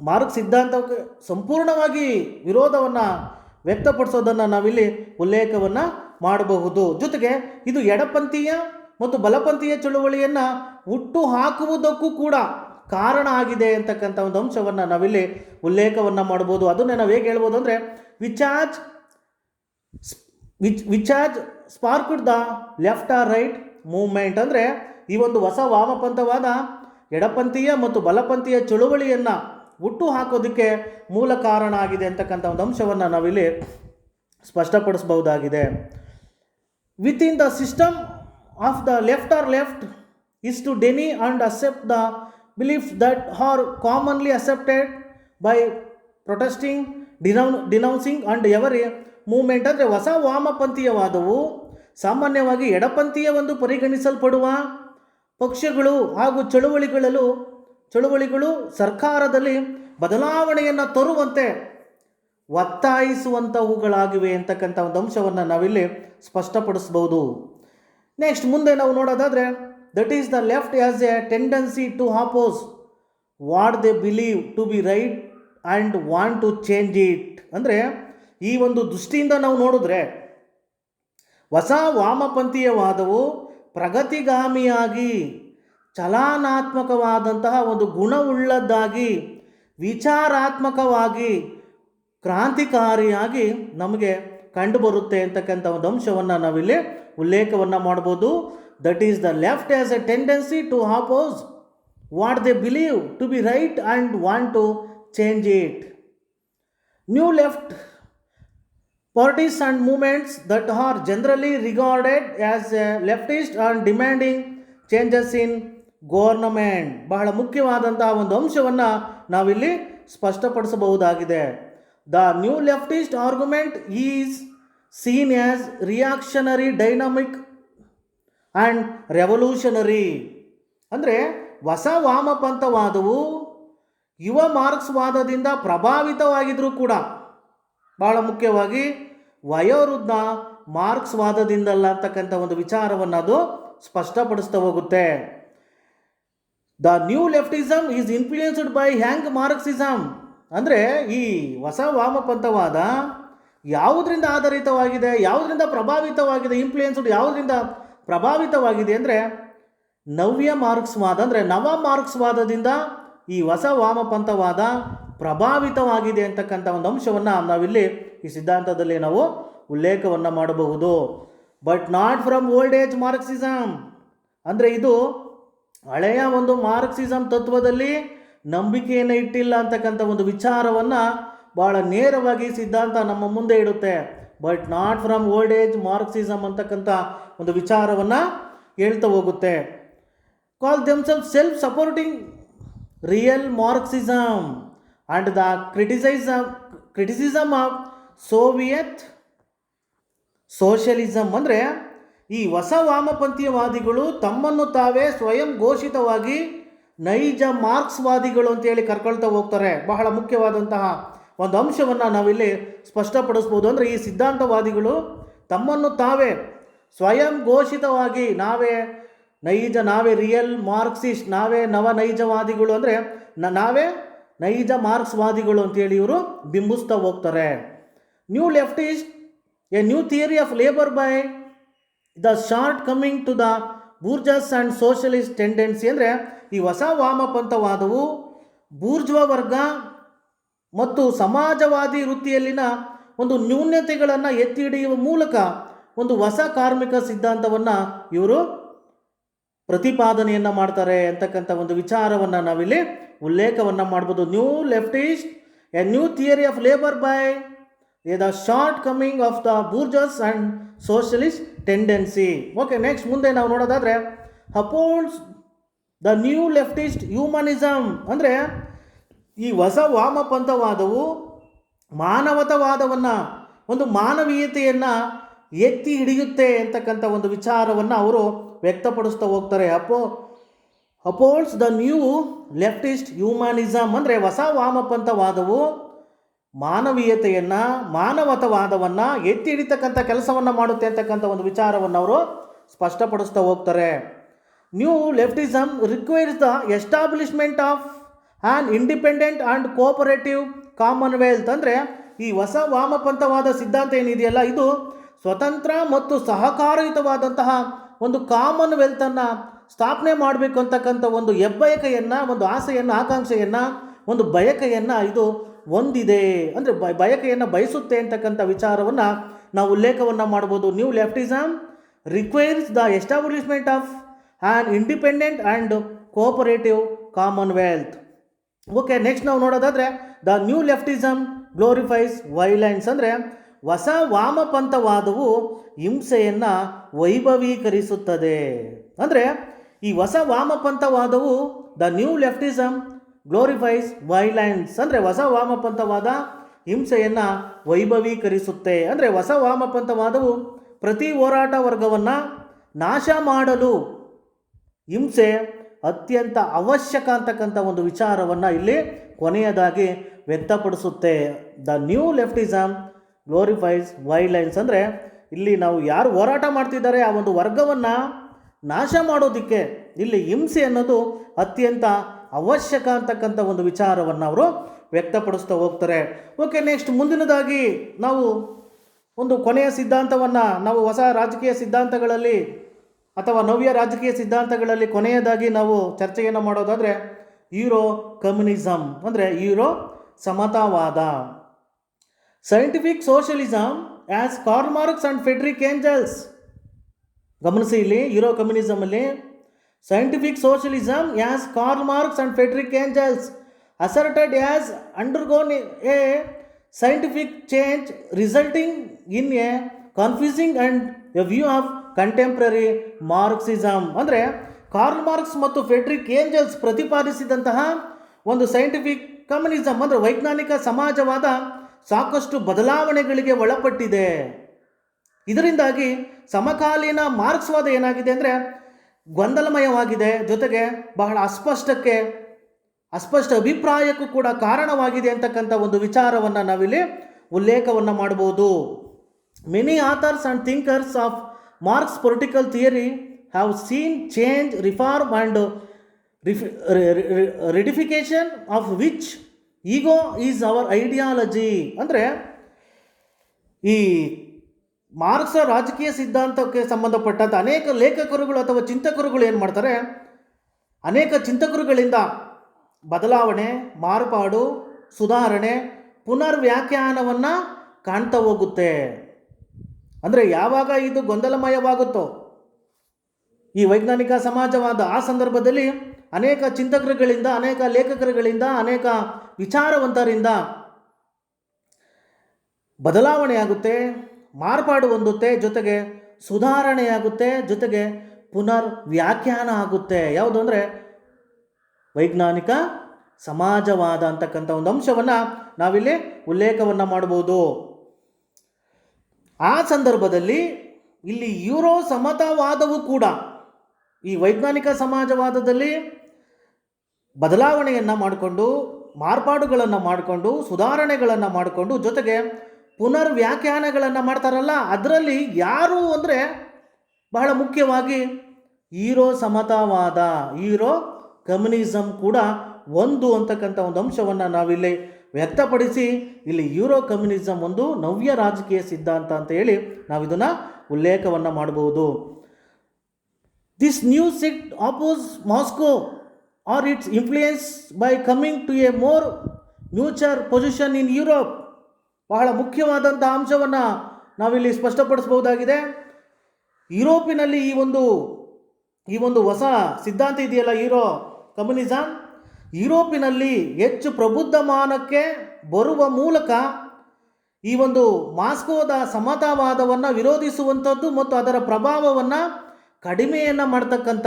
ಮಾರ್ಕ್ಸ್ ಸಿದ್ಧಾಂತಕ್ಕೆ ಸಂಪೂರ್ಣವಾಗಿ ವಿರೋಧವನ್ನು ವ್ಯಕ್ತಪಡಿಸೋದನ್ನು ನಾವಿಲ್ಲಿ ಉಲ್ಲೇಖವನ್ನು ಮಾಡಬಹುದು. ಜೊತೆಗೆ ಇದು ಎಡಪಂಥೀಯ ಮತ್ತು ಬಲಪಂಥೀಯ ಚಳುವಳಿಯನ್ನು ಹುಟ್ಟು ಹಾಕುವುದಕ್ಕೂ ಕೂಡ ಕಾರಣ ಆಗಿದೆ ಅಂತಕ್ಕಂಥ ಒಂದು ಅಂಶವನ್ನು ನಾವಿಲ್ಲಿ ಉಲ್ಲೇಖವನ್ನು ಮಾಡ್ಬೋದು. ಅದನ್ನೇ ನಾವು ಹೇಗೆ ಹೇಳ್ಬೋದು ಅಂದರೆ which has sparked the left or right movement. ಅಂದರೆ ಈ ಒಂದು ಹೊಸ ವಾಮಪಂಥವಾದ ಎಡಪಂಥೀಯ ಮತ್ತು ಬಲಪಂಥೀಯ ಚಳುವಳಿಯನ್ನು ಹುಟ್ಟು ಹಾಕೋದಕ್ಕೆ ಮೂಲ ಕಾರಣ ಆಗಿದೆ ಅಂತಕ್ಕಂಥ ಒಂದು ಅಂಶವನ್ನು ನಾವಿಲ್ಲಿ ಸ್ಪಷ್ಟಪಡಿಸಬಹುದಾಗಿದೆ. Within the system of the left is to deny and accept the beliefs that are commonly accepted by protesting, denouncing and every movement. ಅಂದರೆ ಹೊಸ ವಾಮಪಂಥೀಯವಾದವು ಸಾಮಾನ್ಯವಾಗಿ ಎಡಪಂಥೀಯ ಒಂದು ಪರಿಗಣಿಸಲ್ಪಡುವ ಪಕ್ಷಗಳು ಹಾಗೂ ಚಳುವಳಿಗಳು ಸರ್ಕಾರದಲ್ಲಿ ಬದಲಾವಣೆಯನ್ನು ತರುವಂತೆ ಒತ್ತಾಯಿಸುವಂಥವುಗಳಾಗಿವೆ ಅಂತಕ್ಕಂಥ ಒಂದು ಅಂಶವನ್ನು ನಾವಿಲ್ಲಿ ಸ್ಪಷ್ಟಪಡಿಸ್ಬೋದು. ನೆಕ್ಸ್ಟ್ ಮುಂದೆ ನಾವು ನೋಡೋದಾದರೆ that is the left has a tendency to oppose what they believe to be right and want to change it. ಅಂದರೆ ಈ ಒಂದು ದೃಷ್ಟಿಯಿಂದ ನಾವು ನೋಡಿದ್ರೆ ಹೊಸ ವಾಮಪಂಥೀಯವಾದವು ಪ್ರಗತಿಗಾಮಿಯಾಗಿ ಚಲನಾತ್ಮಕವಾದಂತಹ ಒಂದು ಗುಣವುಳ್ಳದ್ದಾಗಿ ವಿಚಾರಾತ್ಮಕವಾಗಿ ಕ್ರಾಂತಿಕಾರಿಯಾಗಿ ನಮಗೆ ಕಂಡುಬರುತ್ತೆ ಅಂತಕ್ಕಂಥ ಒಂದು ಅಂಶವನ್ನು ನಾವಿಲ್ಲಿ ಉಲ್ಲೇಖವನ್ನು ಮಾಡ್ಬೋದು. That is the left has a tendency to oppose what they believe to be right and want to change it. New left parties and movements that are generally regarded as leftist and demanding changes in government. ಬಹಳ ಮುಖ್ಯವಾದಂತಹ ಒಂದು ಅಂಶವನ್ನು ನಾವಿಲ್ಲಿ ಸ್ಪಷ್ಟಪಡಿಸಬಹುದಾಗಿದೆ. The new leftist argument is seen as reactionary, dynamic and revolutionary. ಅಂದರೆ ಹೊಸ ವಾಮಪಂಥವಾದವು ಯುವ ಮಾರ್ಕ್ಸ್ವಾದದಿಂದ ಪ್ರಭಾವಿತವಾಗಿದ್ದರೂ ಕೂಡ ಭಾಳ ಮುಖ್ಯವಾಗಿ ವಯೋವೃದ್ಧ ಮಾರ್ಕ್ಸ್ವಾದದಿಂದಲ್ಲ ಅಂತಕ್ಕಂಥ ಒಂದು ವಿಚಾರವನ್ನು ಅದು ಸ್ಪಷ್ಟಪಡಿಸ್ತಾ ಹೋಗುತ್ತೆ. The new leftism is influenced by hang Marxism. ಅಂದರೆ ಈ ಹೊಸ ವಾಮಪಂಥವಾದ ಯಾವುದರಿಂದ ಆಧಾರಿತವಾಗಿದೆ, ಯಾವುದರಿಂದ ಪ್ರಭಾವಿತವಾಗಿದೆ, ಇನ್ಫ್ಲೂಯೆನ್ಸ್ಡ್ ಯಾವುದರಿಂದ ಪ್ರಭಾವಿತವಾಗಿದೆ ಅಂದರೆ ನವ್ಯ ಮಾರ್ಕ್ಸ್ವಾದ, ಅಂದರೆ ನವ ಮಾರ್ಕ್ಸ್ವಾದದಿಂದ ಈ ಹೊಸ ವಾಮಪಂಥವಾದ ಪ್ರಭಾವಿತವಾಗಿದೆ ಅಂತಕ್ಕಂಥ ಒಂದು ಅಂಶವನ್ನು ನಾವಿಲ್ಲಿ ಈ ಸಿದ್ಧಾಂತದಲ್ಲಿ ನಾವು ಉಲ್ಲೇಖವನ್ನು ಮಾಡಬಹುದು. But not from old age Marxism. ಅಂದರೆ ಇದು ಹಳೆಯ ಒಂದು ಮಾರ್ಕ್ಸಿಸಮ್ ತತ್ವದಲ್ಲಿ ನಂಬಿಕೆಯನ್ನು ಇಟ್ಟಿಲ್ಲ ಅಂತಕ್ಕಂಥ ಒಂದು ವಿಚಾರವನ್ನು ಭಾಳ ನೇರವಾಗಿ ಸಿದ್ಧಾಂತ ನಮ್ಮ ಮುಂದೆ ಇಡುತ್ತೆ. But not from old age Marxism ಅಂತಕ್ಕಂಥ ಒಂದು ವಿಚಾರವನ್ನು ಹೇಳ್ತಾ ಹೋಗುತ್ತೆ. Call themself self supporting real Marxism and the criticism of Soviet socialism. ಅಂದರೆ ಈ ಹೊಸ ವಾಮಪಂಥೀಯವಾದಿಗಳು ತಮ್ಮನ್ನು ತಾವೇ ಸ್ವಯಂ ಘೋಷಿತವಾಗಿ ನೈಜ ಮಾರ್ಕ್ಸ್ವಾದಿಗಳು ಅಂತೇಳಿ ಕರ್ಕೊಳ್ತಾ ಹೋಗ್ತಾರೆ. ಬಹಳ ಮುಖ್ಯವಾದಂತಹ ಒಂದು ಅಂಶವನ್ನು ನಾವಿಲ್ಲಿ ಸ್ಪಷ್ಟಪಡಿಸ್ಬೋದು. ಅಂದರೆ ಈ ಸಿದ್ಧಾಂತವಾದಿಗಳು ತಮ್ಮನ್ನು ತಾವೇ ಸ್ವಯಂ ಘೋಷಿತವಾಗಿ ನಾವೇ ರಿಯಲ್ ಮಾರ್ಕ್ಸಿಸ್ಟ್, ನಾವೇ ನವ ನೈಜವಾದಿಗಳು, ಅಂದರೆ ನಾವೇ ನೈಜ ಮಾರ್ಕ್ಸ್ವಾದಿಗಳು ಅಂತೇಳಿ ಇವರು ಬಿಂಬಿಸ್ತಾ ಹೋಗ್ತಾರೆ. New leftist a new theory of labour by the shortcoming to the bourgeois and socialist tendency. ಅಂದರೆ ಈ ಹೊಸ ವಾಮಪಂಥವಾದವು ಬೂರ್ಜ್ವ ವರ್ಗ ಮತ್ತು ಸಮಾಜವಾದಿ ವೃತ್ತಿಯಲ್ಲಿನ ಒಂದು ನ್ಯೂನತೆಗಳನ್ನು ಎತ್ತಿ ಹಿಡಿಯುವ ಮೂಲಕ ಒಂದು ಹೊಸ ಕಾರ್ಮಿಕ ಸಿದ್ಧಾಂತವನ್ನು ಇವರು ಪ್ರತಿಪಾದನೆಯನ್ನು ಮಾಡ್ತಾರೆ ಅಂತಕ್ಕಂಥ ಒಂದು ವಿಚಾರವನ್ನು ನಾವಿಲ್ಲಿ ಉಲ್ಲೇಖವನ್ನು ಮಾಡ್ಬೋದು. New leftist a new theory of labour by the shortcoming of the bourgeois and socialist tendency. Okay, next ಮುಂದೆ ನಾವು ನೋಡೋದಾದರೆ upholds the new leftist humanism. ಅಂದರೆ ಈ ಹೊಸ ವಾಮಪಂಥವಾದವು ಮಾನವತಾವಾದವನ್ನು, ಒಂದು ಮಾನವೀಯತೆಯನ್ನು ಎತ್ತಿ ಹಿಡಿಯುತ್ತೆ ಅಂತಕ್ಕಂಥ ಒಂದು ವಿಚಾರವನ್ನು ಅವರು ವ್ಯಕ್ತಪಡಿಸ್ತಾ ಹೋಗ್ತಾರೆ. ಅಪೋಲ್ಸ್ ದ ನ್ಯೂ ಲೆಫ್ಟಿಸ್ಟ್ ಹ್ಯೂಮನಿಸಮ್. ಅಂದರೆ ಹೊಸ ವಾಮಪಂಥವಾದವು ಮಾನವೀಯತೆಯನ್ನು, ಮಾನವತಾವಾದವನ್ನು ಎತ್ತಿ ಹಿಡಿತಕ್ಕಂಥ ಕೆಲಸವನ್ನು ಮಾಡುತ್ತೆ ಅಂತಕ್ಕಂಥ ಒಂದು ವಿಚಾರವನ್ನು ಅವರು ಸ್ಪಷ್ಟಪಡಿಸ್ತಾ ಹೋಗ್ತಾರೆ. New leftism requires the establishment of an independent and cooperative commonwealth. ಅಂದರೆ ಈ ಹೊಸ ವಾಮಪಂಥವಾದ ಸಿದ್ಧಾಂತ ಏನಿದೆಯಲ್ಲ, ಇದು ಸ್ವತಂತ್ರ ಮತ್ತು ಸಹಕಾರಯುತವಾದಂತಹ ಒಂದು ಕಾಮನ್ವೆಲ್ತನ್ನು ಸ್ಥಾಪನೆ ಮಾಡಬೇಕು ಅಂತಕ್ಕಂಥ ಒಂದು ಹೆಬ್ಬಯಕೆಯನ್ನು, ಒಂದು ಆಸೆಯನ್ನು, ಆಕಾಂಕ್ಷೆಯನ್ನು, ಒಂದು ಬಯಕೆಯನ್ನು ಇದು ಹೊಂದಿದೆ. ಅಂದರೆ ಬಯಕೆಯನ್ನು ಬಯಸುತ್ತೆ ಅಂತಕ್ಕಂಥ ವಿಚಾರವನ್ನು ನಾವು ಉಲ್ಲೇಖವನ್ನು ಮಾಡ್ಬೋದು. New leftism requires the establishment of an independent and cooperative commonwealth. Okay, next ನಾವು ನೋಡೋದಾದರೆ the new leftism glorifies violence. ಅಂದರೆ ಹೊಸ ವಾಮಪಂಥವಾದವು ಹಿಂಸೆಯನ್ನು ವೈಭವೀಕರಿಸುತ್ತದೆ. ಅಂದರೆ ಈ ಹೊಸ ವಾಮಪಂಥವಾದವು the new leftism glorifies violence. ಅಂದರೆ ಹೊಸ ವಾಮಪಂಥವಾದ ಹಿಂಸೆಯನ್ನು ವೈಭವೀಕರಿಸುತ್ತೆ. ಅಂದರೆ ಹೊಸ ವಾಮಪಂಥವಾದವು ಪ್ರತಿ ಹೋರಾಟ ವರ್ಗವನ್ನು ನಾಶ ಮಾಡಲು ಹಿಂಸೆ ಅತ್ಯಂತ ಅವಶ್ಯಕ ಅಂತಕ್ಕಂಥ ಒಂದು ವಿಚಾರವನ್ನು ಇಲ್ಲಿ ಕೊನೆಯದಾಗಿ ವ್ಯಕ್ತಪಡಿಸುತ್ತೆ. The new leftism glorifies violence. ಅಂದರೆ ಇಲ್ಲಿ ನಾವು ಯಾರು ಹೋರಾಟ ಮಾಡ್ತಿದ್ದಾರೆ ಆ ಒಂದು ವರ್ಗವನ್ನು ನಾಶ ಮಾಡೋದಕ್ಕೆ ಇಲ್ಲಿ ಹಿಂಸೆ ಅನ್ನೋದು ಅತ್ಯಂತ ಅವಶ್ಯಕ ಅಂತಕ್ಕಂಥ ಒಂದು ವಿಚಾರವನ್ನು ಅವರು ವ್ಯಕ್ತಪಡಿಸ್ತಾ ಹೋಗ್ತಾರೆ. ಓಕೆ, ನೆಕ್ಸ್ಟ್ ಮುಂದಿನದಾಗಿ ನಾವು ಒಂದು ಕೊನೆಯ ಸಿದ್ಧಾಂತವನ್ನು ನಾವು ಹೊಸ ರಾಜಕೀಯ ಸಿದ್ಧಾಂತಗಳಲ್ಲಿ ಅಥವಾ ನವ್ಯ ರಾಜಕೀಯ ಸಿದ್ಧಾಂತಗಳಲ್ಲಿ ಕೊನೆಯದಾಗಿ ನಾವು ಚರ್ಚೆಯನ್ನು ಮಾಡೋದಾದರೆ ಯೂರೋ ಕಮ್ಯುನಿಸಮ್ ಅಂದರೆ ಯೂರೋ ಸಮತಾವಾದ. Scientific socialism as Karl Marx and Friedrich Engels. ಗಮನಿಸಿ, ಇಲ್ಲಿ ಯೂರೋ ಕಮ್ಯುನಿಸಮಲ್ಲಿ scientific socialism as Karl Marx and Friedrich Engels asserted as undergone a scientific change resulting in a confusing and a view of contemporary Marxism. ಅಂದರೆ Karl marks ಮತ್ತು Friedrich angels ಪ್ರತಿಪಾದಿಸಿದಂತಹ ಒಂದು scientific communism ಅಂದರೆ ವೈಜ್ಞಾನಿಕ ಸಮಾಜವಾದ ಸಾಕಷ್ಟು ಬದಲಾವಣೆಗಳಿಗೆ ಒಳಪಟ್ಟಿದೆ. ಇದರಿಂದಾಗಿ ಸಮಕಾಲೀನ ಮಾರ್ಕ್ಸ್ವಾದ ಏನಾಗಿದೆ ಅಂದರೆ ಗೊಂದಲಮಯವಾಗಿದೆ, ಜೊತೆಗೆ ಬಹಳ ಅಸ್ಪಷ್ಟ ಅಭಿಪ್ರಾಯಕ್ಕೂ ಕೂಡ ಕಾರಣವಾಗಿದೆ ಅಂತಕ್ಕಂಥ ಒಂದು ವಿಚಾರವನ್ನು ನಾವಿಲ್ಲಿ ಉಲ್ಲೇಖವನ್ನು ಮಾಡಬಹುದು. Many authors and thinkers of Marx political theory have seen change, reform and ratification of which ego is our ideology. ಅಂದರೆ ಈ ಮಾರ್ಕ್ಸ್ ರಾಜಕೀಯ ಸಿದ್ಧಾಂತಕ್ಕೆ ಸಂಬಂಧಪಟ್ಟಂಥ ಅನೇಕ ಲೇಖಕರುಗಳು ಅಥವಾ ಚಿಂತಕರುಗಳು ಏನು ಮಾಡ್ತಾರೆ, ಅನೇಕ ಚಿಂತಕರುಗಳಿಂದ ಬದಲಾವಣೆ, ಮಾರ್ಪಾಡು, ಸುಧಾರಣೆ, ಪುನರ್ವ್ಯಾಖ್ಯಾನವನ್ನು ಕಾಣ್ತಾ ಹೋಗುತ್ತೆ. ಅಂದರೆ ಯಾವಾಗ ಇದು ಗೊಂದಲಮಯವಾಗುತ್ತೋ ಈ ವೈಜ್ಞಾನಿಕ ಸಮಾಜವಾದ, ಆ ಸಂದರ್ಭದಲ್ಲಿ ಅನೇಕ ಚಿಂತಕರುಗಳಿಂದ, ಅನೇಕ ಲೇಖಕರುಗಳಿಂದ, ಅನೇಕ ವಿಚಾರವಂತರಿಂದ ಬದಲಾವಣೆಯಾಗುತ್ತೆ, ಮಾರ್ಪಾಡು ಹೊಂದುತ್ತೆ, ಜೊತೆಗೆ ಸುಧಾರಣೆಯಾಗುತ್ತೆ, ಜೊತೆಗೆ ಪುನರ್ವ್ಯಾಖ್ಯಾನ ಆಗುತ್ತೆ. ಯಾವುದು ಅಂದರೆ ವೈಜ್ಞಾನಿಕ ಸಮಾಜವಾದ ಅಂತಕ್ಕಂಥ ಒಂದು ಅಂಶವನ್ನು ನಾವಿಲ್ಲಿ ಉಲ್ಲೇಖವನ್ನು ಮಾಡ್ಬೋದು. ಆ ಸಂದರ್ಭದಲ್ಲಿ ಇಲ್ಲಿ ಯೂರೋ ಸಮತಾವಾದವು ಕೂಡ ಈ ವೈಜ್ಞಾನಿಕ ಸಮಾಜವಾದದಲ್ಲಿ ಬದಲಾವಣೆಯನ್ನು ಮಾಡಿಕೊಂಡು, ಮಾರ್ಪಾಡುಗಳನ್ನು ಮಾಡಿಕೊಂಡು, ಸುಧಾರಣೆಗಳನ್ನು ಮಾಡಿಕೊಂಡು, ಜೊತೆಗೆ ಪುನರ್ವ್ಯಾಖ್ಯಾನಗಳನ್ನು ಮಾಡ್ತಾರಲ್ಲ, ಅದರಲ್ಲಿ ಯಾರು ಅಂದರೆ ಬಹಳ ಮುಖ್ಯವಾಗಿ ಯೂರೋ ಸಮತಾವಾದ, ಯೂರೋ ಕಮ್ಯುನಿಸಮ್ ಕೂಡ ಒಂದು ಅಂತಕ್ಕಂಥ ಒಂದು ಅಂಶವನ್ನು ನಾವಿಲ್ಲಿ ವ್ಯಕ್ತಪಡಿಸಿ ಇಲ್ಲಿ ಯೂರೋ ಕಮ್ಯುನಿಸಮ್ ಒಂದು ನವ್ಯ ರಾಜಕೀಯ ಸಿದ್ಧಾಂತ ಅಂತ ಹೇಳಿ ನಾವು ಇದನ್ನು ಉಲ್ಲೇಖವನ್ನು ಮಾಡಬಹುದು. This new sect oppose Moscow or its influence by coming to a more mature position in Europe. ಬಹಳ ಮುಖ್ಯವಾದಂಥ ಅಂಶವನ್ನು ನಾವಿಲ್ಲಿ ಸ್ಪಷ್ಟಪಡಿಸಬಹುದಾಗಿದೆ. ಯುರೋಪಿನಲ್ಲಿ ಈ ಒಂದು ಹೊಸ ಸಿದ್ಧಾಂತ ಇದೆಯಲ್ಲ, ಯೂರೋ ಕಮ್ಯುನಿಸಮ್, ಯುರೋಪಿನಲ್ಲಿ ಹೆಚ್ಚು ಪ್ರಬುದ್ಧಮಾನಕ್ಕೆ ಬರುವ ಮೂಲಕ ಈ ಒಂದು ಮಾಸ್ಕೋದ ಸಮತಾವಾದವನ್ನು ವಿರೋಧಿಸುವಂಥದ್ದು ಮತ್ತು ಅದರ ಪ್ರಭಾವವನ್ನು ಕಡಿಮೆಯನ್ನು ಮಾಡ್ತಕ್ಕಂಥ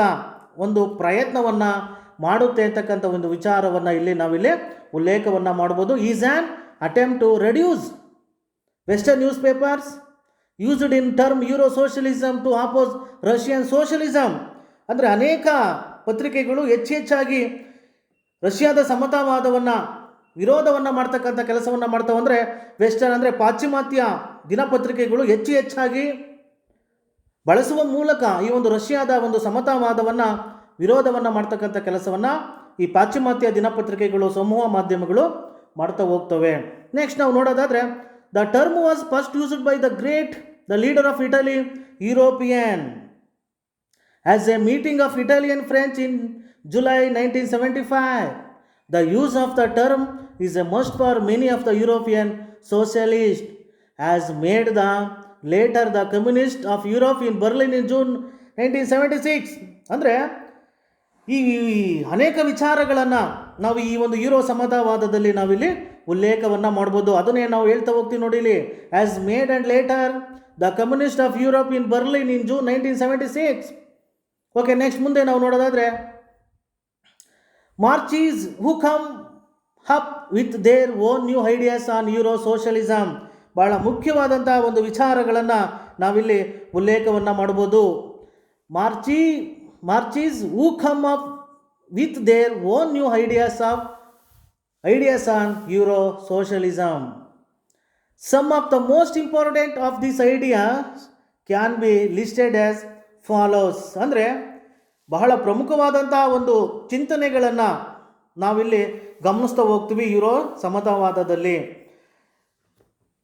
ಒಂದು ಪ್ರಯತ್ನವನ್ನು ಮಾಡುತ್ತೆ ಅಂತಕ್ಕಂಥ ಒಂದು ವಿಚಾರವನ್ನು ನಾವಿಲ್ಲಿ ಉಲ್ಲೇಖವನ್ನು ಮಾಡ್ಬೋದು. Is an attempt to reduce western newspapers used in term euro socialism to oppose Russian socialism. ಅಂದರೆ ಅನೇಕ ಪತ್ರಿಕೆಗಳು ಹೆಚ್ಚಾಗಿ ರಷ್ಯಾದ ಸಮತಾವಾದವನ್ನು ವಿರೋಧವನ್ನು ಮಾಡ್ತಕ್ಕಂಥ ಕೆಲಸವನ್ನು ಮಾಡ್ತಾವೆ. ಅಂದರೆ ವೆಸ್ಟರ್ನ್ ಅಂದರೆ ಪಾಶ್ಚಿಮಾತ್ಯ ದಿನಪತ್ರಿಕೆಗಳು ಹೆಚ್ಚಾಗಿ ಬಳಸುವ ಮೂಲಕ ಈ ಒಂದು ರಷ್ಯಾದ ಒಂದು ಸಮತಾವಾದವನ್ನು ವಿರೋಧವನ್ನು ಮಾಡ್ತಕ್ಕಂಥ ಕೆಲಸವನ್ನು ಈ ಪಾಶ್ಚಿಮಾತ್ಯ ದಿನಪತ್ರಿಕೆಗಳು, ಸಮೂಹ ಮಾಧ್ಯಮಗಳು ಮಾಡ್ತಾ ಹೋಗ್ತವೆ. ನೆಕ್ಸ್ಟ್ ನಾವು ನೋಡೋದಾದರೆ the term was first used by the leader of Italy European as a meeting of Italian French in July 1975. The use of the term is a must for many of the European socialists, as made the Communist of Europe in Berlin in June 1976. ಅಂದರೆ ಈ ಅನೇಕ ವಿಚಾರಗಳನ್ನು ನಾವು ಈ ಒಂದು euro ಸಮತಾವಾದದಲ್ಲಿ ನಾವಿಲ್ಲಿ ಉಲ್ಲೇಖವನ್ನು ಮಾಡ್ಬೋದು. ಅದನ್ನೇ ನಾವು ಹೇಳ್ತಾ ಹೋಗ್ತೀವಿ ನೋಡಿ ಇಲ್ಲಿ, as made and later the communist of Europe in Berlin in June 1976. Okay, next ಮುಂದೆ ನಾವು ನೋಡೋದಾದರೆ Marchais who come up with their own new ideas on Euro socialism. ಬಹಳ ಮುಖ್ಯವಾದಂಥ ಒಂದು ವಿಚಾರಗಳನ್ನು ನಾವಿಲ್ಲಿ ಉಲ್ಲೇಖವನ್ನು ಮಾಡ್ಬೋದು. Marchais who come up with their own new ideas on Euro socialism. Some of the most important of these ideas can be listed as follows. ಅಂದರೆ ಬಹಳ ಪ್ರಮುಖವಾದಂತಹ ಒಂದು ಚಿಂತನೆಗಳನ್ನು ನಾವಿಲ್ಲಿ ಗಮನಿಸ್ತಾ ಹೋಗ್ತೀವಿ ಯೂರೋ ಸಮತಾವಾದದಲ್ಲಿ,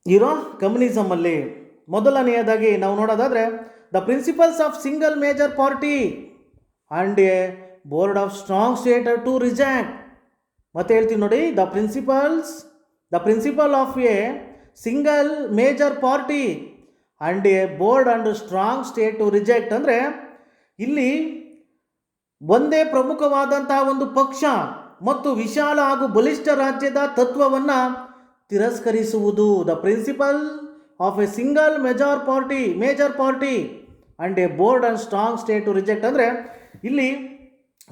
ಯೂರೋ ಕಮ್ಯುನಿಸಮಲ್ಲಿ. ಮೊದಲನೆಯದಾಗಿ ನಾವು ನೋಡೋದಾದರೆ the principles of single major party and a board of strong state to reject. ಮತ್ತೆ ಹೇಳ್ತೀನಿ ನೋಡಿ, the principle of a single major party and a board and strong state to reject ಅಂದರೆ ಇಲ್ಲಿ ಒಂದೇ ಪ್ರಮುಖವಾದಂತಹ ಒಂದು ಪಕ್ಷ ಮತ್ತು ವಿಶಾಲ ಹಾಗೂ ಬಲಿಷ್ಠ ರಾಜ್ಯದ ತತ್ವವನ್ನು ತಿರಸ್ಕರಿಸುವುದು. The principle of a single major party and a board and strong state to reject ಅಂದರೆ ಇಲ್ಲಿ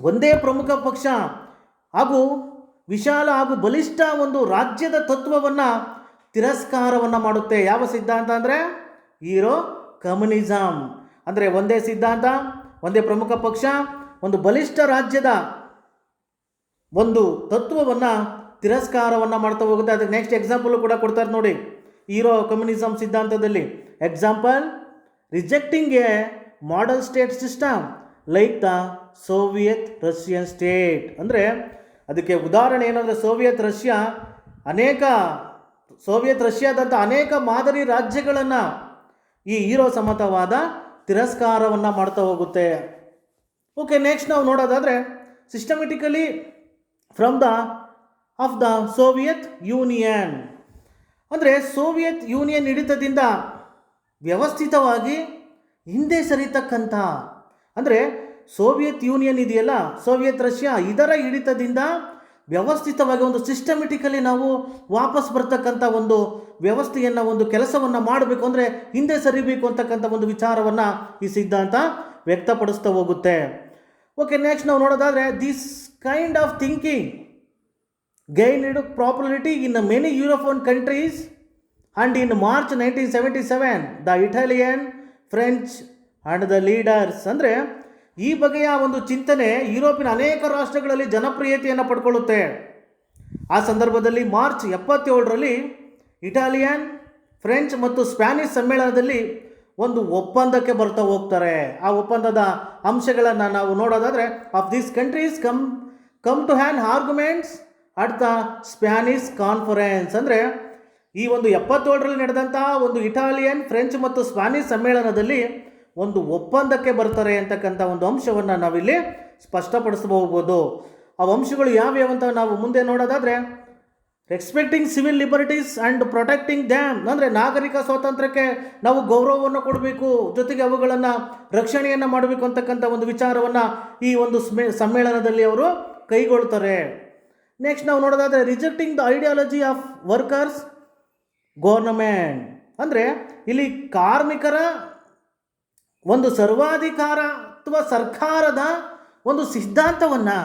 ಒಂದೇ ಪ್ರಮುಖ ಪಕ್ಷ ಹಾಗೂ ವಿಶಾಲ ಹಾಗೂ ಬಲಿಷ್ಠ ಒಂದು ರಾಜ್ಯದ ತತ್ವವನ್ನು ತಿರಸ್ಕಾರವನ್ನು ಮಾಡುತ್ತೆ. ಯಾವ ಸಿದ್ಧಾಂತ ಅಂದರೆ ಯೂರೋ ಕಮ್ಯುನಿಸಮ್. ಅಂದರೆ ಒಂದೇ ಸಿದ್ಧಾಂತ, ಒಂದೇ ಪ್ರಮುಖ ಪಕ್ಷ, ಒಂದು ಬಲಿಷ್ಠ ರಾಜ್ಯದ ಒಂದು ತತ್ವವನ್ನು ತಿರಸ್ಕಾರವನ್ನು ಮಾಡ್ತಾ ಹೋಗುತ್ತೆ. ಅದಕ್ಕೆ ನೆಕ್ಸ್ಟ್ ಎಕ್ಸಾಂಪಲ್ ಕೂಡ ಕೊಡ್ತಾರೆ ನೋಡಿ ಯೂರೋ ಕಮ್ಯುನಿಸಮ್ ಸಿದ್ಧಾಂತದಲ್ಲಿ. Example, rejecting A model state system like the Soviet Russian state. ಅಂದರೆ ಅದಕ್ಕೆ ಉದಾಹರಣೆ ಏನಂದರೆ ಸೋವಿಯತ್ ರಷ್ಯಾದಂಥ ಅನೇಕ ಮಾದರಿ ರಾಜ್ಯಗಳನ್ನು ಈ ಯೂರೋ ಸಮತಾವಾದ ತಿರಸ್ಕಾರವನ್ನು ಮಾಡ್ತಾ ಹೋಗುತ್ತೆ. ಓಕೆ, ನೆಕ್ಸ್ಟ್ ನಾವು ನೋಡೋದಾದರೆ systematically from of the Soviet union ಅಂದರೆ ಸೋವಿಯತ್ ಯೂನಿಯನ್ ಹಿಡಿತದಿಂದ ವ್ಯವಸ್ಥಿತವಾಗಿ ಹಿಂದೆ ಸರಿತಕ್ಕಂಥ, ಅಂದರೆ ಸೋವಿಯತ್ ಯೂನಿಯನ್ ಇದೆಯಲ್ಲ, ಸೋವಿಯತ್ ರಷ್ಯಾ, ಇದರ ಹಿಡಿತದಿಂದ ವ್ಯವಸ್ಥಿತವಾಗಿ ಒಂದು ಸಿಸ್ಟಮೆಟಿಕಲಿ ನಾವು ವಾಪಸ್ ಬರ್ತಕ್ಕಂಥ ಒಂದು ವ್ಯವಸ್ಥೆಯನ್ನು, ಒಂದು ಕೆಲಸವನ್ನು ಮಾಡಬೇಕು ಅಂದರೆ ಹಿಂದೆ ಸರಿಬೇಕು ಅಂತಕ್ಕಂಥ ಒಂದು ವಿಚಾರವನ್ನು ಈ ಸಿದ್ಧಾಂತ ವ್ಯಕ್ತಪಡಿಸ್ತಾ ಹೋಗುತ್ತೆ. ಓಕೆ, ನೆಕ್ಸ್ಟ್ ನಾವು ನೋಡೋದಾದರೆ this kind of thinking gained popularity in many European countries and in March 1977 the Italian, French and the leaders. ಅಂದರೆ ಈ ಬಗೆಯ ಒಂದು ಚಿಂತನೆ ಯುರೋಪಿನ ಅನೇಕ ರಾಷ್ಟ್ರಗಳಲ್ಲಿ ಜನಪ್ರಿಯತೆಯನ್ನು ಪಡ್ಕೊಳ್ಳುತ್ತೆ. ಆ ಸಂದರ್ಭದಲ್ಲಿ ಮಾರ್ಚ್ 77ರಲ್ಲಿ ಇಟಾಲಿಯನ್, ಫ್ರೆಂಚ್ ಮತ್ತು ಸ್ಪ್ಯಾನಿಷ್ ಸಮ್ಮೇಳನದಲ್ಲಿ ಒಂದು ಒಪ್ಪಂದಕ್ಕೆ ಬರ್ತಾ ಹೋಗ್ತಾರೆ. ಆ ಒಪ್ಪಂದದ ಅಂಶಗಳನ್ನು ನಾವು ನೋಡೋದಾದರೆ of these countries come to an arguments at the Spanish conference. ಅಂದರೆ ಈ ಒಂದು 77ರಲ್ಲಿ ನಡೆದಂಥ ಒಂದು ಇಟಾಲಿಯನ್, ಫ್ರೆಂಚ್ ಮತ್ತು ಸ್ಪ್ಯಾನಿಷ್ ಸಮ್ಮೇಳನದಲ್ಲಿ ಒಂದು ಒಪ್ಪಂದಕ್ಕೆ ಬರ್ತಾರೆ ಅಂತಕ್ಕಂಥ ಒಂದು ಅಂಶವನ್ನು ನಾವಿಲ್ಲಿ ಸ್ಪಷ್ಟಪಡಿಸಬಹುದು. ಆ ಅಂಶಗಳು ಯಾವ್ಯಾವ ಅಂತ ನಾವು ಮುಂದೆ ನೋಡೋದಾದರೆ respecting civil liberties and protecting damn ಅಂದರೆ ನಾಗರಿಕ ಸ್ವಾತಂತ್ರ್ಯಕ್ಕೆ ನಾವು ಗೌರವವನ್ನು ಕೊಡಬೇಕು, ಜೊತೆಗೆ ಅವುಗಳನ್ನು ರಕ್ಷಣೆಯನ್ನು ಮಾಡಬೇಕು ಅಂತಕ್ಕಂಥ ಒಂದು ವಿಚಾರವನ್ನು ಈ ಒಂದು ಸಮ್ಮೇಳನದಲ್ಲಿ ಅವರು ಕೈಗೊಳ್ತಾರೆ. ನೆಕ್ಸ್ಟ್ ನಾವು ನೋಡೋದಾದರೆ rejecting the ideology of workers government ಅಂದರೆ ಇಲ್ಲಿ ಕಾರ್ಮಿಕರ ಒಂದು ಸರ್ವಾಧಿಕಾರ ಅಥವಾ ಸರ್ಕಾರದ ಒಂದು ಸಿದ್ಧಾಂತವನ್ನು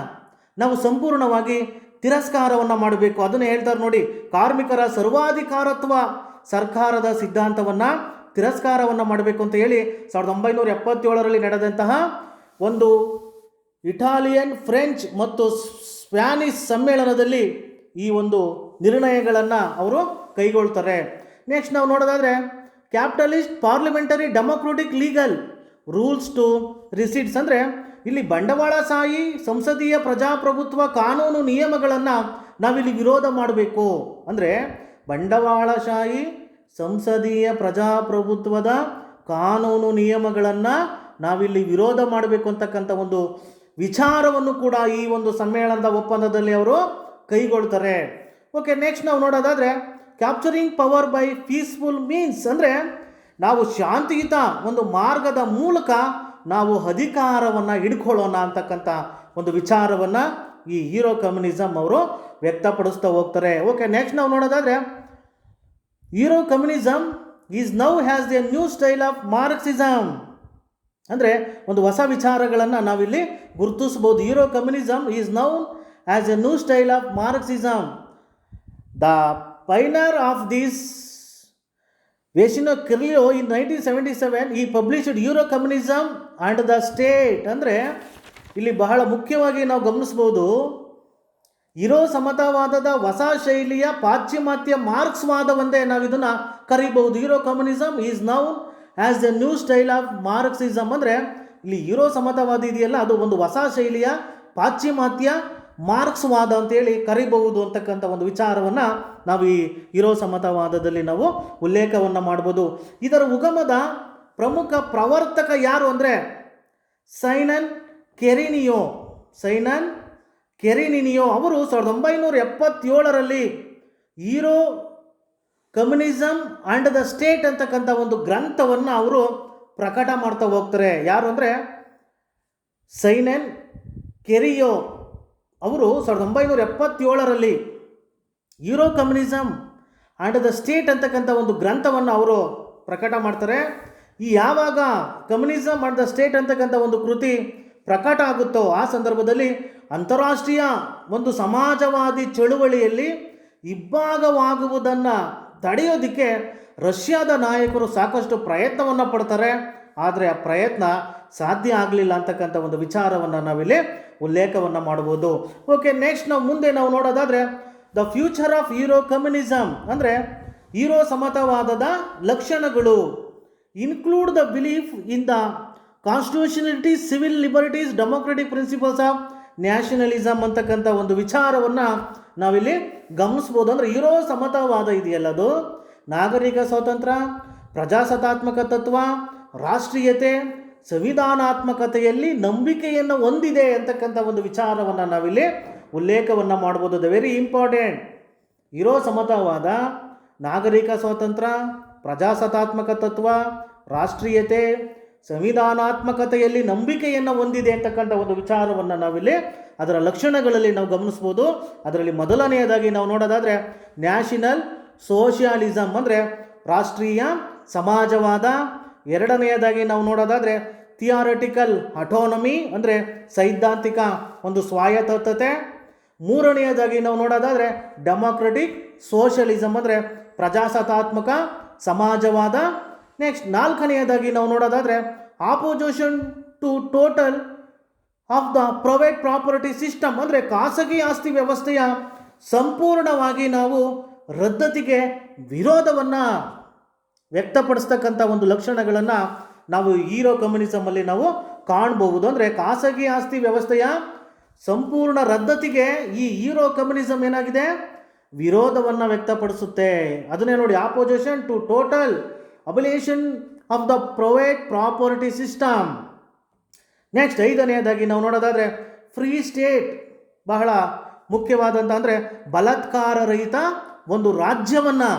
ನಾವು ಸಂಪೂರ್ಣವಾಗಿ ತಿರಸ್ಕಾರವನ್ನು ಮಾಡಬೇಕು. ಅದನ್ನು ಹೇಳ್ತಾರೆ ನೋಡಿ, ಕಾರ್ಮಿಕರ ಸರ್ವಾಧಿಕಾರತ್ವ ಸರ್ಕಾರದ ಸಿದ್ಧಾಂತವನ್ನು ತಿರಸ್ಕಾರವನ್ನು ಮಾಡಬೇಕು ಅಂತ ಹೇಳಿ 1977ರಲ್ಲಿ ನಡೆದಂತಹ ಒಂದು ಇಟಾಲಿಯನ್, ಫ್ರೆಂಚ್ ಮತ್ತು ಸ್ಪ್ಯಾನಿಷ್ ಸಮ್ಮೇಳನದಲ್ಲಿ ಈ ಒಂದು ನಿರ್ಣಯಗಳನ್ನು ಅವರು ಕೈಗೊಳ್ತಾರೆ. ನೆಕ್ಸ್ಟ್ ನಾವು ನೋಡೋದಾದರೆ capitalist parliamentary democratic legal rules to recedes ಅಂದರೆ ಇಲ್ಲಿ ಬಂಡವಾಳಶಾಹಿ ಸಂಸದೀಯ ಪ್ರಜಾಪ್ರಭುತ್ವ ಕಾನೂನು ನಿಯಮಗಳನ್ನು ನಾವಿಲ್ಲಿ ವಿರೋಧ ಮಾಡಬೇಕು. ಅಂದರೆ ಬಂಡವಾಳಶಾಹಿ ಸಂಸದೀಯ ಪ್ರಜಾಪ್ರಭುತ್ವದ ಕಾನೂನು ನಿಯಮಗಳನ್ನು ನಾವಿಲ್ಲಿ ವಿರೋಧ ಮಾಡಬೇಕು ಅಂತಕ್ಕಂಥ ಒಂದು ವಿಚಾರವನ್ನು ಕೂಡ ಈ ಒಂದು ಸಮ್ಮೇಳನದ ಒಪ್ಪಂದದಲ್ಲಿ ಅವರು ಕೈಗೊಳ್ತಾರೆ. ಓಕೆ, ನೆಕ್ಸ್ಟ್ ನಾವು ನೋಡೋದಾದರೆ capturing power by peaceful means ಅಂದರೆ ನಾವು ಶಾಂತಿಯುತ ಒಂದು ಮಾರ್ಗದ ಮೂಲಕ ನಾವು ಅಧಿಕಾರವನ್ನು ಹಿಡ್ಕೊಳ್ಳೋಣ ಅಂತಕ್ಕಂಥ ಒಂದು ವಿಚಾರವನ್ನು ಈ ಯೂರೋ ಕಮ್ಯುನಿಸಮ್ ಅವರು ವ್ಯಕ್ತಪಡಿಸ್ತಾ ಹೋಗ್ತಾರೆ. ಓಕೆ, ನೆಕ್ಸ್ಟ್ ನಾವು ನೋಡೋದಾದರೆ Euro communism is now has a new style of Marxism ಅಂದರೆ ಒಂದು ಹೊಸ ವಿಚಾರಗಳನ್ನು ನಾವಿಲ್ಲಿ ಗುರುತಿಸ್ಬೋದು. Euro communism is now as a new style of Marxism. The pioneer of this ವೇಸಿನೋ ಕಿರ್ಲಿಯೋ ಇನ್ 1977 ಈ published Euro communism and the state. ಅಂದರೆ ಇಲ್ಲಿ ಬಹಳ ಮುಖ್ಯವಾಗಿ ನಾವು ಗಮನಿಸ್ಬೋದು, ಯೂರೋ ಸಮತಾವಾದದ ಹೊಸ ಶೈಲಿಯ ಪಾಶ್ಚಿಮಾತ್ಯ ಮಾರ್ಕ್ಸ್ವಾದವಂದೇ ನಾವು ಇದನ್ನು ಕರಿಬಹುದು. Euro communism is now as a new style of Marxism ಅಂದರೆ ಇಲ್ಲಿ ಯೂರೋ ಸಮತಾವಾದ ಇದೆಯಲ್ಲ, ಅದು ಒಂದು ಹೊಸ ಶೈಲಿಯ ಪಾಶ್ಚಿಮಾತ್ಯ ಮಾರ್ಕ್ಸ್ವಾದ ಅಂತೇಳಿ ಕರಿಬಹುದು ಅಂತಕ್ಕಂಥ ಒಂದು ವಿಚಾರವನ್ನು ನಾವು ಈ ಯೂರೋ ಸಮತಾವಾದದಲ್ಲಿ ನಾವು ಉಲ್ಲೇಖವನ್ನು ಮಾಡ್ಬೋದು. ಇದರ ಉಗಮದ ಪ್ರಮುಖ ಪ್ರವರ್ತಕ ಯಾರು ಅಂದರೆ ಸೈಮನ್ ಕೆರಿನಿಯೋ ಅವರು 1977ರಲ್ಲಿ Euro communism and the state ಅಂತಕ್ಕಂಥ ಒಂದು ಗ್ರಂಥವನ್ನು ಅವರು ಪ್ರಕಟ ಮಾಡ್ತಾ ಹೋಗ್ತಾರೆ. ಯಾರು ಅಂದರೆ ಸೈಮನ್ ಕೆರಿಯೋ ಅವರು 1977ರಲ್ಲಿ Euro communism and the state ಅಂತಕ್ಕಂಥ ಒಂದು ಗ್ರಂಥವನ್ನು ಅವರು ಪ್ರಕಟ ಮಾಡ್ತಾರೆ. ಈ ಯಾವಾಗ ಕಮ್ಯುನಿಸಮ್ ಆ್ಯಂಡ್ ದ ಸ್ಟೇಟ್ ಅಂತಕ್ಕಂಥ ಒಂದು ಕೃತಿ ಪ್ರಕಟ ಆಗುತ್ತೋ ಆ ಸಂದರ್ಭದಲ್ಲಿ ಅಂತಾರಾಷ್ಟ್ರೀಯ ಒಂದು ಸಮಾಜವಾದಿ ಚಳುವಳಿಯಲ್ಲಿ ಇಬ್ಬಾಗವಾಗುವುದನ್ನು ತಡೆಯೋದಕ್ಕೆ ರಷ್ಯಾದ ನಾಯಕರು ಸಾಕಷ್ಟು ಪ್ರಯತ್ನವನ್ನು ಪಡ್ತಾರೆ. ಆದರೆ ಆ ಪ್ರಯತ್ನ ಸಾಧ್ಯ ಆಗಲಿಲ್ಲ ಅಂತಕ್ಕಂಥ ಒಂದು ವಿಚಾರವನ್ನು ನಾವಿಲ್ಲಿ ಉಲ್ಲೇಖವನ್ನು ಮಾಡ್ಬೋದು. ಓಕೆ, ನೆಕ್ಸ್ಟ್ ನಾವು ಮುಂದೆ ನೋಡೋದಾದರೆ the future of Euro communism ಅಂದರೆ ಯೂರೋ ಸಮತಾವಾದದ ಲಕ್ಷಣಗಳು include the belief in the constitutionality, civil liberties, democratic principles of nationalism ಅಂತಕ್ಕಂಥ ಒಂದು ವಿಚಾರವನ್ನು ನಾವಿಲ್ಲಿ ಗಮನಿಸ್ಬೋದು. ಅಂದರೆ ಯೂರೋ ಸಮತಾವಾದ ಇದೆಯಲ್ಲ, ಅದು ನಾಗರಿಕ ಸ್ವಾತಂತ್ರ್ಯ, ಪ್ರಜಾಸತ್ತಾತ್ಮಕ ತತ್ವ, ರಾಷ್ಟ್ರೀಯತೆ, ಸಂವಿಧಾನಾತ್ಮಕತೆಯಲ್ಲಿ ನಂಬಿಕೆಯನ್ನು ಹೊಂದಿದೆ ಅಂತಕ್ಕಂಥ ಒಂದು ವಿಚಾರವನ್ನು ನಾವಿಲ್ಲಿ ಉಲ್ಲೇಖವನ್ನು ಮಾಡ್ಬೋದು. The very important. ಯೂರೋ ಸಮತಾವಾದ ನಾಗರಿಕ ಸ್ವಾತಂತ್ರ್ಯ, ಪ್ರಜಾಸತ್ತಾತ್ಮಕ ತತ್ವ, ರಾಷ್ಟ್ರೀಯತೆ, ಸಂವಿಧಾನಾತ್ಮಕತೆಯಲ್ಲಿ ನಂಬಿಕೆಯನ್ನು ಹೊಂದಿದೆ ಅಂತಕ್ಕಂಥ ಒಂದು ವಿಚಾರವನ್ನು ನಾವಿಲ್ಲಿ ಅದರ ಲಕ್ಷಣಗಳಲ್ಲಿ ನಾವು ಗಮನಿಸ್ಬೋದು. ಅದರಲ್ಲಿ ಮೊದಲನೆಯದಾಗಿ ನಾವು ನೋಡೋದಾದರೆ ನ್ಯಾಷನಲ್ ಸೋಷಿಯಲಿಸಮ್ ಅಂದರೆ ರಾಷ್ಟ್ರೀಯ ಸಮಾಜವಾದ. ಎರಡನೆಯದಾಗಿ ನಾವು ನೋಡೋದಾದರೆ ಥಿಯಾರಿಟಿಕಲ್ ಅಟೋನಮಿ ಅಂದರೆ ಸೈದ್ಧಾಂತಿಕ ಒಂದು ಸ್ವಾಯತ್ತತೆ. ಮೂರನೆಯದಾಗಿ ನಾವು ನೋಡೋದಾದರೆ ಡೆಮೋಕ್ರೆಟಿಕ್ ಸೋಷಲಿಸಮ್ ಅಂದರೆ ಪ್ರಜಾಸತ್ತಾತ್ಮಕ ಸಮಾಜವಾದ. ನೆಕ್ಸ್ಟ್ ನಾಲ್ಕನೆಯದಾಗಿ ನಾವು ನೋಡೋದಾದರೆ opposition to total of the private property system ಅಂದರೆ ಖಾಸಗಿ ಆಸ್ತಿ ವ್ಯವಸ್ಥೆಯ ಸಂಪೂರ್ಣವಾಗಿ ನಾವು ರದ್ದತಿಗೆ ವಿರೋಧವನ್ನು ವ್ಯಕ್ತಪಡಿಸ್ತಕ್ಕಂಥ ಒಂದು ಲಕ್ಷಣಗಳನ್ನು ನಾವು ಯೂರೋ ಕಮ್ಯುನಿಸಮಲ್ಲಿ ನಾವು ಕಾಣಬಹುದು. ಅಂದರೆ ಖಾಸಗಿ ಆಸ್ತಿ ವ್ಯವಸ್ಥೆಯ ಸಂಪೂರ್ಣ ರದ್ದತಿಗೆ ಈ ಯೂರೋ ಕಮ್ಯುನಿಸಮ್ ಏನಾಗಿದೆ, ವಿರೋಧವನ್ನು ವ್ಯಕ್ತಪಡಿಸುತ್ತೆ. ಅದನ್ನೇ ನೋಡಿ, opposition to total abolition of the private property system. Next ಐದನೆಯದಾಗಿ ನಾವು ನೋಡೋದಾದರೆ ಫ್ರೀ ಸ್ಟೇಟ್, ಬಹಳ ಮುಖ್ಯವಾದಂಥ ಅಂದರೆ ಬಲಾತ್ಕಾರ ರಹಿತ ಒಂದು ರಾಜ್ಯವನ್ನು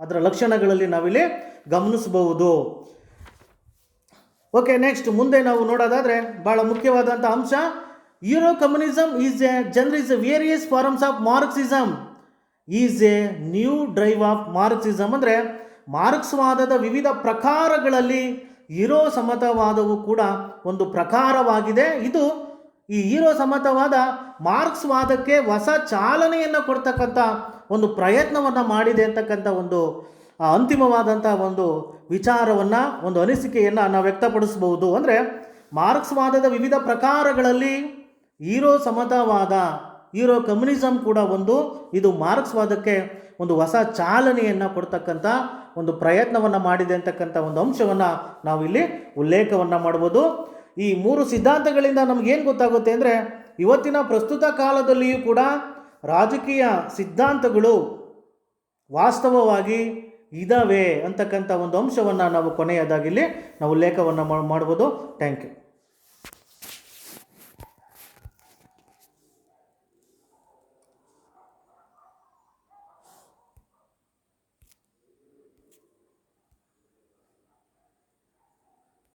ಅದರ ಲಕ್ಷಣಗಳಲ್ಲಿ ನಾವಿಲ್ಲಿ ಗಮನಿಸಬಹುದು. ಓಕೆ, ನೆಕ್ಸ್ಟ್ ಮುಂದೆ ನಾವು ನೋಡೋದಾದರೆ ಬಹಳ ಮುಖ್ಯವಾದಂಥ ಅಂಶ euro communism is a general various forms of Marxism is a new drive of Marxism ಅಂದರೆ ಮಾರ್ಕ್ಸ್ವಾದದ ವಿವಿಧ ಪ್ರಕಾರಗಳಲ್ಲಿ ಯೂರೋ ಸಮತಾವಾದವು ಕೂಡ ಒಂದು ಪ್ರಕಾರವಾಗಿದೆ. ಇದು ಈ ಯೂರೋ ಸಮತಾವಾದ ಮಾರ್ಕ್ಸ್ವಾದಕ್ಕೆ ಹೊಸ ಚಾಲನೆಯನ್ನು ಕೊಡ್ತಕ್ಕಂಥ ಒಂದು ಪ್ರಯತ್ನವನ್ನು ಮಾಡಿದೆ ಅಂತಕ್ಕಂಥ ಒಂದು ಅಂತಿಮವಾದಂಥ ಒಂದು ವಿಚಾರವನ್ನು, ಒಂದು ಅನಿಸಿಕೆಯನ್ನು ನಾವು ವ್ಯಕ್ತಪಡಿಸ್ಬೋದು. ಅಂದರೆ ಮಾರ್ಕ್ಸ್ವಾದದ ವಿವಿಧ ಪ್ರಕಾರಗಳಲ್ಲಿ ಯೂರೋ ಸಮತಾವಾದ, ಯೂರೋ ಕಮ್ಯುನಿಸಮ್ ಕೂಡ ಇದು ಮಾರ್ಕ್ಸ್ವಾದಕ್ಕೆ ಒಂದು ಹೊಸ ಚಾಲನೆಯನ್ನು ಕೊಡ್ತಕ್ಕಂಥ ಒಂದು ಪ್ರಯತ್ನವನ್ನು ಮಾಡಿದೆ ಅಂತಕ್ಕಂಥ ಒಂದು ಅಂಶವನ್ನು ನಾವಿಲ್ಲಿ ಉಲ್ಲೇಖವನ್ನು ಮಾಡ್ಬೋದು. ಈ ಮೂರು ಸಿದ್ಧಾಂತಗಳಿಂದ ನಮಗೇನು ಗೊತ್ತಾಗುತ್ತೆ ಅಂದರೆ ಇವತ್ತಿನ ಪ್ರಸ್ತುತ ಕಾಲದಲ್ಲಿಯೂ ಕೂಡ ರಾಜಕೀಯ ಸಿದ್ಧಾಂತಗಳು ವಾಸ್ತವವಾಗಿ ಇದ್ದಾವೆ ಅಂತಕ್ಕಂಥ ಒಂದು ಅಂಶವನ್ನು ನಾವು ಕೊನೆಯದಾಗಿಲ್ಲಿ ನಾವು ಉಲ್ಲೇಖವನ್ನು ಮಾಡ್ಬೋದು. Thank you.